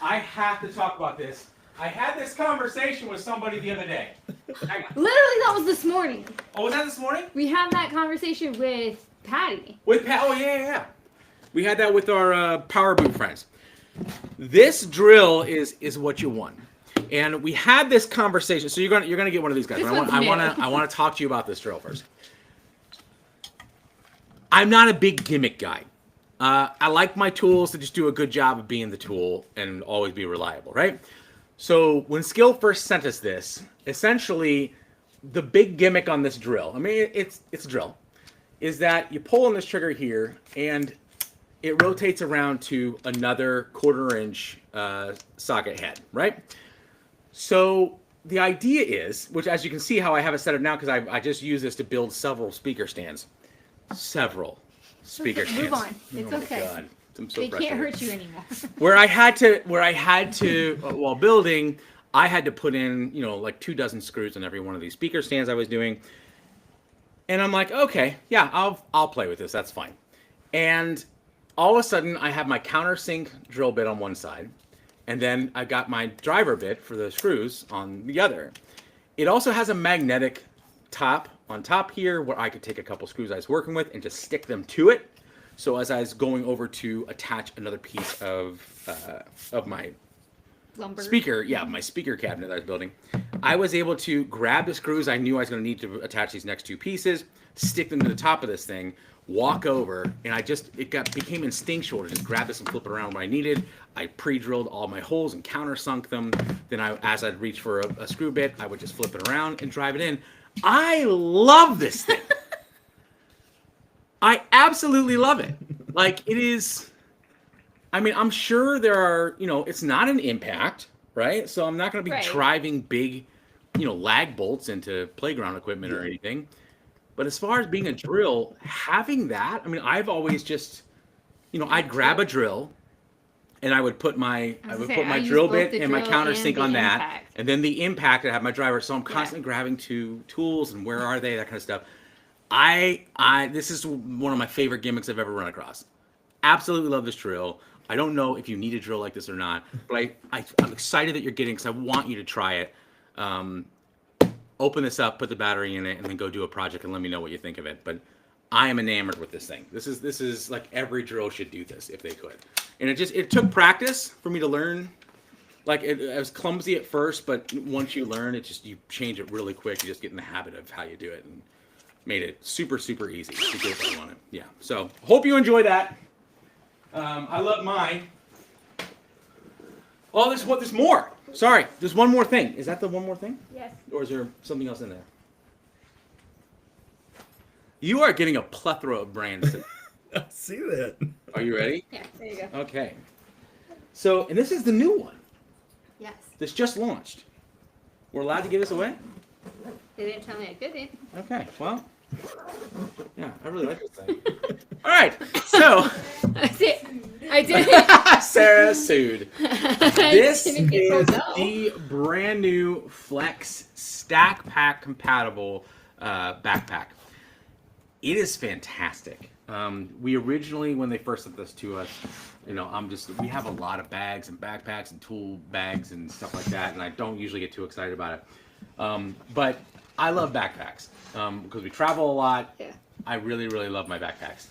Speaker 1: I have to talk about this. I had this conversation with somebody the other day.
Speaker 2: Literally, that was this morning.
Speaker 1: Oh, was that this morning?
Speaker 2: We had that conversation with Patty.
Speaker 1: Oh, yeah. We had that with our Power Boot friends. This drill is what you want. And we had this conversation. So you're gonna get one of these guys. I want to talk to you about this drill first. I'm not a big gimmick guy. I like my tools to just do a good job of being the tool and always be reliable, right? So when Skill first sent us this, essentially the big gimmick on this drill, I mean, it's a drill, is that you pull on this trigger here and it rotates around to another 1/4 inch socket head, right? So the idea is, which as you can see how I have it set up now, because I just use this to build several speaker stands.
Speaker 2: Move on. It's okay.
Speaker 1: God. I'm so
Speaker 2: they can't hurt you anymore.
Speaker 1: where I had to while building, I had to put in like 2 dozen screws in every one of these speaker stands I was doing, and I'm like, okay, yeah, I'll play with this. That's fine. And all of a sudden, I have my countersink drill bit on one side, and then I got my driver bit for the screws on the other. It also has a magnetic top on top here where I could take a couple screws I was working with and just stick them to it. So as I was going over to attach another piece of my
Speaker 2: Lumber.
Speaker 1: speaker, my speaker cabinet that I was building, I was able to grab the screws I knew I was going to need to attach these next two pieces, stick them to the top of this thing, walk over, and became instinctual to just grab this and flip it around when I needed. I pre-drilled all my holes and countersunk them. Then as I'd reach for a screw bit, I would just flip it around and drive it in. I love this thing. I absolutely love it. Like, it is, I mean, I'm sure there are, it's not an impact, right? So I'm not going to be driving big, lag bolts into playground equipment or anything. But as far as being a drill, having that, I mean, I've always just, I'd grab a drill and I would put my drill bit and my countersink on that. And then the impact, I have my driver. So I'm constantly grabbing two tools and where are they, that kind of stuff. This is one of my favorite gimmicks I've ever run across. Absolutely love this drill. I don't know if you need a drill like this or not, but I'm excited that you're getting, because I want you to try it. Open this up, put the battery in it, and then go do a project and let me know what you think of it. But I am enamored with this thing. This is like every drill should do this if they could. And it took practice for me to learn. Like, it was clumsy at first, but once you learn, you change it really quick. You just get in the habit of how you do it, and made it super, super easy to get what you wanted. Yeah. So hope you enjoy that. I love mine. Oh, there's more. Sorry, there's one more thing. Is that the one more thing?
Speaker 2: Yes.
Speaker 1: Or is there something else in there? You are getting a plethora of brands.
Speaker 3: I see that.
Speaker 1: Are you ready?
Speaker 2: Yeah, there you go.
Speaker 1: Okay. So, and this is the new one.
Speaker 2: Yes.
Speaker 1: This just launched. We're allowed to give this away?
Speaker 2: They didn't tell me I couldn't.
Speaker 1: Okay, well, yeah, I really like this thing. All right, so.
Speaker 2: I did it.
Speaker 1: Sarah sued. This is the brand new Flex Stack Pack compatible backpack. It is fantastic. We originally, when they first sent this to us, we have a lot of bags and backpacks and tool bags and stuff like that, and I don't usually get too excited about it. But I love backpacks because we travel a lot.
Speaker 2: Yeah.
Speaker 1: I really, really love my backpacks.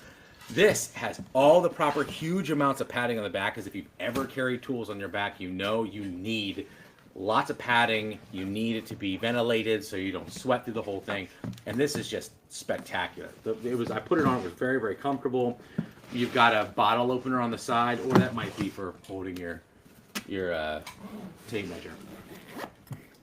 Speaker 1: This has all the proper huge amounts of padding on the back, as if you've ever carried tools on your back, you need lots of padding. You need it to be ventilated so you don't sweat through the whole thing. And this is just spectacular. I put it on, it was very, very comfortable. You've got a bottle opener on the side, or that might be for holding your tape measure.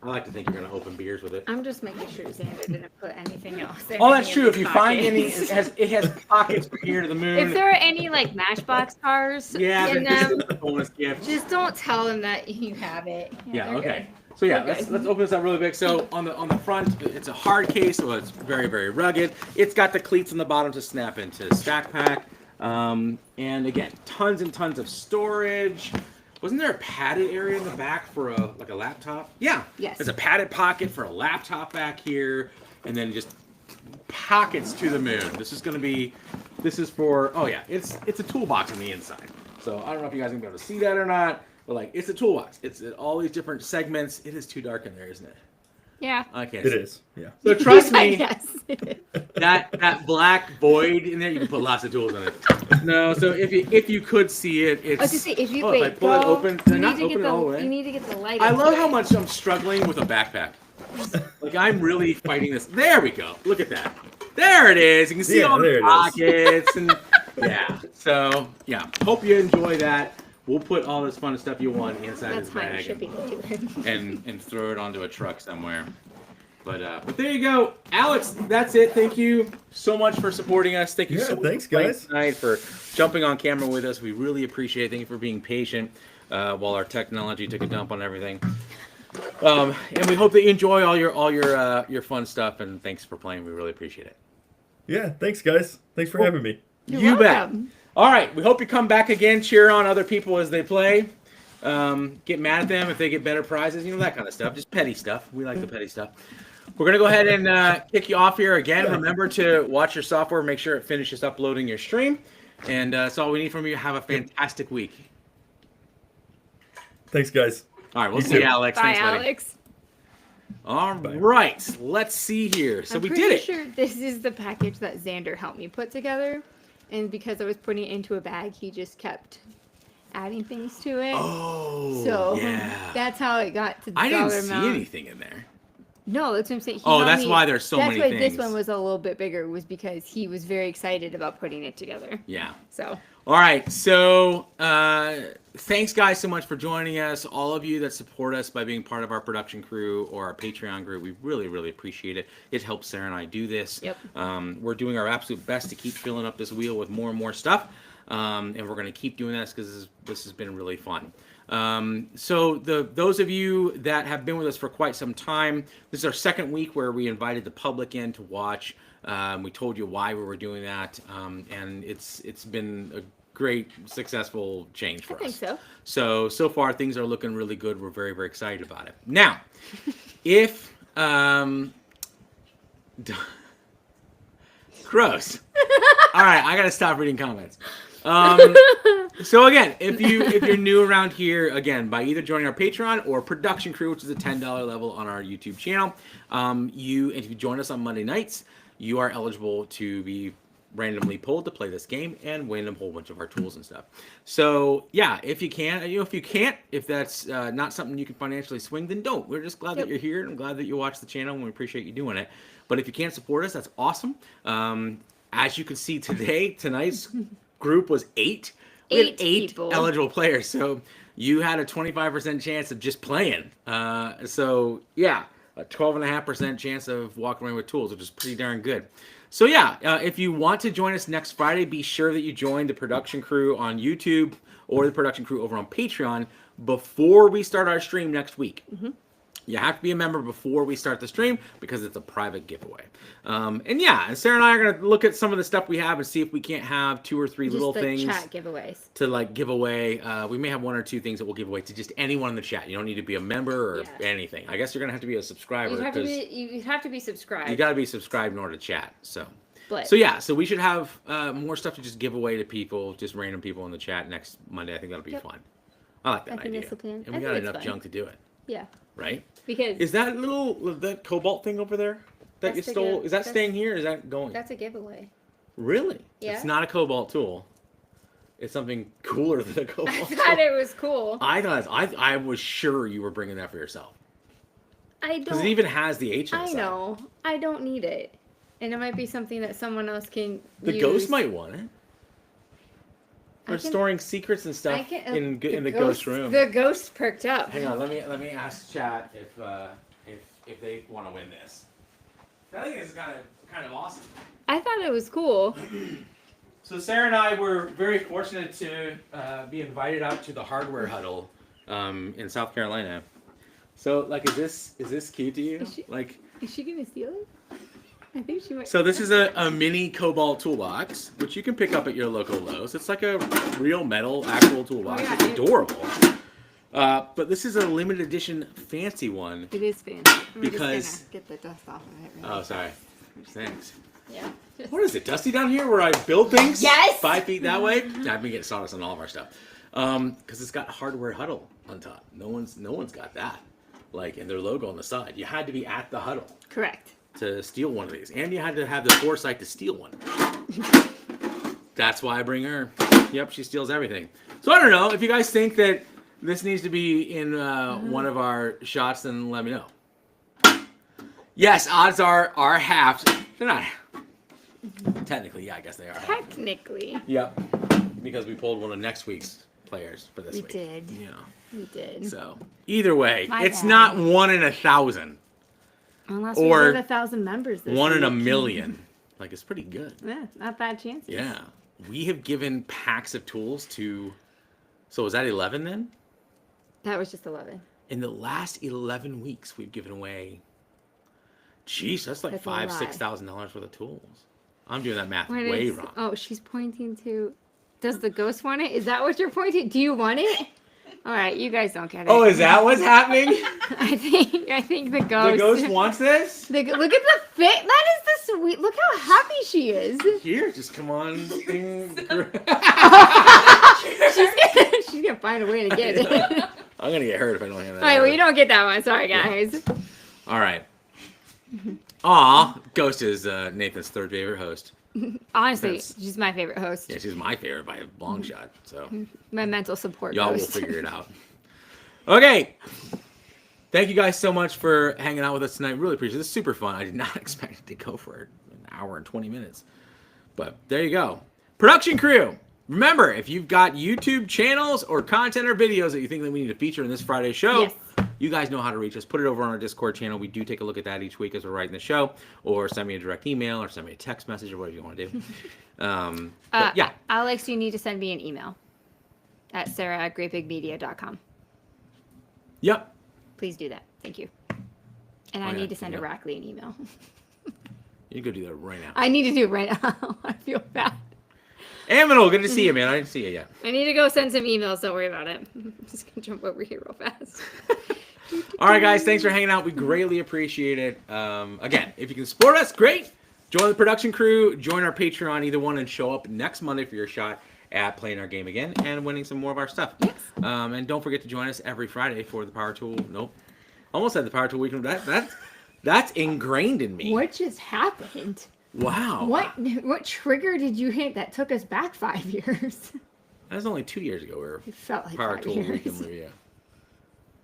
Speaker 1: I like to think you're going to open beers with it.
Speaker 2: I'm just making sure Xander didn't put anything else in.
Speaker 1: Oh, that's true. If you find any, it has pockets for here to the moon.
Speaker 2: If there are any Matchbox cars in them,
Speaker 1: this is a bonus gift.
Speaker 2: Just don't tell them that you have it.
Speaker 1: Yeah. Okay. Good. So let's open this up really big. So on the front, it's a hard case, so it's very, very rugged. It's got the cleats on the bottom to snap into Stack Pack, and again, tons and tons of storage. Wasn't there a padded area in the back for a laptop? Yeah.
Speaker 2: Yes.
Speaker 1: There's a padded pocket for a laptop back here, and then just pockets to the moon. This is for, it's a toolbox on the inside. So I don't know if you guys are going to be able to see that or not, but it's a toolbox. It's all these different segments. It is too dark in there, isn't it?
Speaker 2: Yeah.
Speaker 1: I can't
Speaker 3: It
Speaker 1: see.
Speaker 3: is. Yeah.
Speaker 1: So trust me,
Speaker 2: Yes.
Speaker 1: that black void in there, you can put lots of tools in it. No, so if you could see it, it's.
Speaker 2: I was just say, if you
Speaker 1: if I pull it open,
Speaker 2: you
Speaker 1: not
Speaker 2: need to
Speaker 1: open
Speaker 2: get
Speaker 1: it all the way.
Speaker 2: You need to get the light.
Speaker 1: I love how much I'm struggling with a backpack. I'm really fighting this. There we go. Look at that. There it is. You can see all the pockets and So hope you enjoy that. We'll put all this fun stuff you want inside this bag and throw it onto a truck somewhere. But there you go, Alex. That's it. Thank you so much for supporting us. Thank you so much,
Speaker 3: thanks, guys,
Speaker 1: tonight for jumping on camera with us. We really appreciate it. Thank you for being patient while our technology took a dump on everything. And we hope that you enjoy all your fun stuff. And thanks for playing. We really appreciate it.
Speaker 3: Yeah, thanks, guys. Thanks for having me.
Speaker 1: You bet. All right. We hope you come back again. Cheer on other people as they play. Get mad at them if they get better prizes. That kind of stuff. Just petty stuff. We like the petty stuff. We're going to go ahead and kick you off here again. Remember to watch your software. Make sure it finishes uploading your stream. And that's all we need from you. Have a fantastic week.
Speaker 3: Thanks, guys.
Speaker 1: All right. We'll see you, Alex.
Speaker 2: Bye,
Speaker 1: Thanks, buddy.
Speaker 2: Alex.
Speaker 1: All right, let's see here. So we did it.
Speaker 2: I'm pretty sure this is the package that Xander helped me put together, and because I was putting it into a bag, he just kept adding things to it.
Speaker 1: Oh,
Speaker 2: so
Speaker 1: yeah.
Speaker 2: That's how it got to the
Speaker 1: I
Speaker 2: dollar
Speaker 1: didn't see
Speaker 2: amount.
Speaker 1: anything in there.
Speaker 2: No, that's what I'm saying.
Speaker 1: That's why there's so many things.
Speaker 2: That's why this one was a little bit bigger, was because he was very excited about putting it together.
Speaker 1: Yeah.
Speaker 2: So.
Speaker 1: All right, so thanks guys so much for joining us. All of you that support us by being part of our production crew or our Patreon group, we really, really appreciate it. It helps Sarah and I do this.
Speaker 2: Yep.
Speaker 1: We're doing our absolute best to keep filling up this wheel with more and more stuff, and we're going to keep doing this because this has been really fun. So those of you that have been with us for quite some time, this is our second week where we invited the public in to watch. We told you why we were doing that, and it's been a great, successful change for us.
Speaker 2: I think so.
Speaker 1: So far things are looking really good. We're very, very excited about it. Now, if gross. All right, I gotta stop reading comments. So again, if you're new around here, again, by either joining our Patreon or production crew, which is a $10 level on our YouTube channel, if you join us on Monday nights, you are eligible to be randomly pulled to play this game and win a whole bunch of our tools and stuff. So yeah, if you can, if you can't, if that's not something you can financially swing, then don't. We're just glad that you're here, and I'm glad that you watch the channel, and we appreciate you doing it. But if you can't support us, that's awesome. As you can see today, tonight's group was 8. We had 8
Speaker 2: people.
Speaker 1: Eligible players, so you had a 25% chance of just playing. So yeah, a 12.5% chance of walking away with tools, which is pretty darn good. So yeah, if you want to join us next Friday, be sure that you join the production crew on YouTube or the production crew over on Patreon before we start our stream next week. Mm-hmm. You have to be a member before we start the stream because it's a private giveaway. And Sarah and I are going to look at some of the stuff we have and see if we can't have 2 or 3 little things
Speaker 2: chat giveaways
Speaker 1: to like give away. We may have 1 or 2 things that we'll give away to just anyone in the chat. You don't need to be a member or anything. I guess you're going to have to be a subscriber.
Speaker 2: You have to be subscribed.
Speaker 1: You got to be subscribed in order to chat. So we should have more stuff to just give away to people, just random people in the chat next Monday. I think that'll be fun. I like that idea. And we got enough junk to do it.
Speaker 2: Yeah.
Speaker 1: Right?
Speaker 2: Because
Speaker 1: is that cobalt thing over there that you stole? Is that staying here? Or is that going?
Speaker 2: That's a giveaway.
Speaker 1: Really?
Speaker 2: Yeah.
Speaker 1: It's not a cobalt tool. It's something cooler than a cobalt tool.
Speaker 2: I thought it was cool.
Speaker 1: I was sure you were bringing that for yourself.
Speaker 2: I don't.
Speaker 1: Because it even has the H in the
Speaker 2: I know. I don't need it, and it might be something that someone else can.
Speaker 1: The ghost might want it. We're storing secrets and stuff in the ghost room.
Speaker 2: The ghost perked up.
Speaker 1: Hang on, let me ask chat if they want to win this. I think this is kind of awesome.
Speaker 2: I thought it was cool.
Speaker 1: So Sarah and I were very fortunate to be invited out to the hardware huddle in South Carolina. So like, is this cute to you?
Speaker 2: Is she gonna steal it? I think she might.
Speaker 1: So this is a mini cobalt toolbox, which you can pick up at your local Lowe's. It's like a real metal actual toolbox. It's adorable. But this is a limited edition fancy one.
Speaker 2: It is fancy.
Speaker 1: Because
Speaker 2: just gonna get the dust off of it.
Speaker 1: Oh, sorry. Thanks.
Speaker 2: Yeah.
Speaker 1: What is it, dusty down here where I build things?
Speaker 2: Yes!
Speaker 1: 5 feet that way? I've been getting sawdust on all of our stuff. Because it's got hardware huddle on top. No one's got that. And their logo on the side. You had to be at the huddle.
Speaker 2: Correct.
Speaker 1: To steal one of these. And you had to have the foresight to steal one. That's why I bring her. Yep, she steals everything. So I don't know. If you guys think that this needs to be in one of our shots, then let me know. Yes, odds are half. They're not. Technically, yeah, I guess they are.
Speaker 2: Technically.
Speaker 1: Yep. Because we pulled one of next week's players for this week.
Speaker 2: We did.
Speaker 1: Yeah.
Speaker 2: We did.
Speaker 1: So either way, it's
Speaker 2: bad.
Speaker 1: not 1 in 1,000.
Speaker 2: Unless we get 1,000 members this
Speaker 1: 1
Speaker 2: week.
Speaker 1: in a million. It's pretty good.
Speaker 2: Yeah, not bad chances.
Speaker 1: Yeah. We have given packs of tools to... So was that 11 then?
Speaker 2: That was just 11.
Speaker 1: In the last 11 weeks, we've given away... Jeez, that's like $5,000-$6,000 worth of tools. I'm doing that math way wrong.
Speaker 2: Oh, she's pointing to... Does the ghost want it? Is that what you're pointing? Do you want it? All right, you guys don't get it.
Speaker 1: Oh, is that what's happening?
Speaker 2: I think the ghost.
Speaker 1: The ghost wants this?
Speaker 2: Look at the fit. That is the sweet. Look how happy she is.
Speaker 1: Here, just come on.
Speaker 2: She's gonna find a way to get it.
Speaker 1: I'm gonna get hurt if I don't have that.
Speaker 2: All right, well, you don't get that one. Sorry, guys.
Speaker 1: All right. Aw, Ghost is Nathan's third favorite host.
Speaker 2: Honestly, she's my favorite host.
Speaker 1: Yeah, she's my favorite by a long shot. So
Speaker 2: my mental support.
Speaker 1: Y'all
Speaker 2: host.
Speaker 1: will figure it out. Okay. Thank you guys so much for hanging out with us tonight. Really appreciate it. It's super fun. I did not expect it to go for an hour and 20 minutes. But there you go. Production crew. Remember, if you've got YouTube channels or content or videos that you think that we need to feature in this Friday show,
Speaker 2: yes.
Speaker 1: You guys know how to reach us. Put it over on our Discord channel. We do take a look at that each week as we're writing the show. Or send me a direct email or send me a text message or whatever you want to do. Yeah.
Speaker 2: Alex, you need to send me an email at sarah@greatbigmedia.com.
Speaker 1: Yep.
Speaker 2: Please do that. Thank you. And I need to send Iraqli an email.
Speaker 1: You can go do that right now.
Speaker 2: I need to do it right now. I feel bad.
Speaker 1: Aminal, good to see you, man. I didn't see you yet.
Speaker 2: I need to go send some emails. Don't worry about it. I'm just going to jump over here real fast.
Speaker 1: All right, guys. Thanks for hanging out. We greatly appreciate it. Again, if you can support us, great. Join the production crew. Join our Patreon, either one, and show up next Monday for your shot at playing our game again and winning some more of our stuff.
Speaker 2: Yes.
Speaker 1: And don't forget to join us every Friday for the Power Tool. Nope. Almost said the Power Tool Weekend. That's ingrained in me.
Speaker 2: What just happened?
Speaker 1: Wow.
Speaker 2: What trigger did you hit that took us back 5 years?
Speaker 1: That was only 2 years ago.
Speaker 2: It felt like
Speaker 1: Power
Speaker 2: 5
Speaker 1: Tool
Speaker 2: years.
Speaker 1: Weekend Review.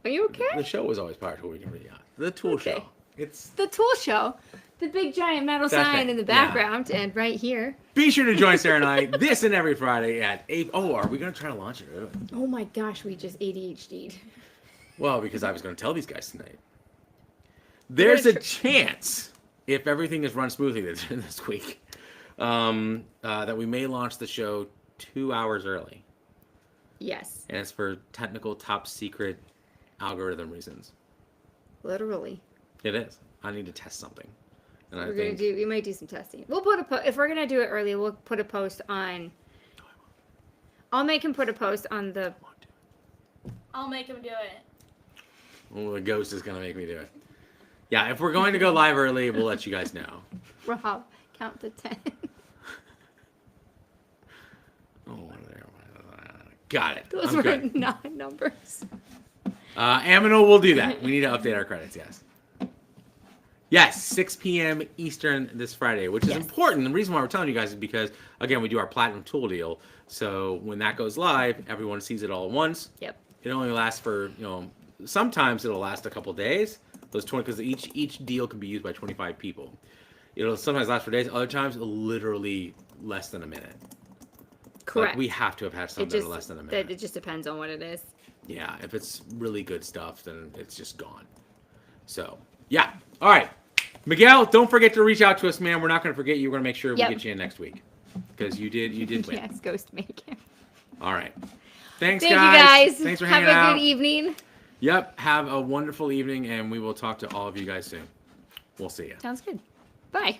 Speaker 2: Are you okay?
Speaker 1: The show was always Power Tool Weekend Review. The Tool Show. It's
Speaker 2: the Tool Show. The big giant metal sign in the background and right here.
Speaker 1: Be sure to join Sarah and I this and every Friday at 8. Oh, are we going to try to launch it? Really?
Speaker 2: Oh my gosh, we just ADHD'd.
Speaker 1: Well, because I was going to tell these guys tonight. There's a chance, if everything is run smoothly this week, that we may launch the show 2 hours early.
Speaker 2: Yes.
Speaker 1: And it's for technical top secret algorithm reasons.
Speaker 2: Literally.
Speaker 1: It is. I need to test something. And
Speaker 2: we might do some testing. We'll put if we're gonna do it early, we'll put a post on. I'll make him put a post on the.
Speaker 4: I'll make him do it.
Speaker 1: Well, the ghost is gonna make me do it. Yeah, if we're going to go live early, we'll let you guys know.
Speaker 2: Rob, count to 10.
Speaker 1: Got it.
Speaker 2: Those were not numbers.
Speaker 1: Aminal will do that. We need to update our credits, yes. Yes, 6 p.m. Eastern this Friday, which is important. The reason why we're telling you guys is because, again, we do our Platinum Tool deal. So when that goes live, everyone sees it all at once.
Speaker 2: Yep.
Speaker 1: It only lasts for, sometimes it'll last a couple days. Those 20, because each deal can be used by 25 people. It'll sometimes last for days. Other times, literally less than a minute.
Speaker 2: Correct.
Speaker 1: Like we have to have had some that are less than a minute.
Speaker 2: It just depends on what it is.
Speaker 1: Yeah, if it's really good stuff, then it's just gone. So, yeah. All right. Miguel, don't forget to reach out to us, man. We're not going to forget you. We're going to make sure we get you in next week. Because you did win.
Speaker 2: Yes, Ghost make him.
Speaker 1: All right. Thanks,
Speaker 2: Thank you guys.
Speaker 1: Thanks for hanging out.
Speaker 2: Have a good evening.
Speaker 1: Yep. Have a wonderful evening, and we will talk to all of you guys soon. We'll see you.
Speaker 2: Sounds good. Bye.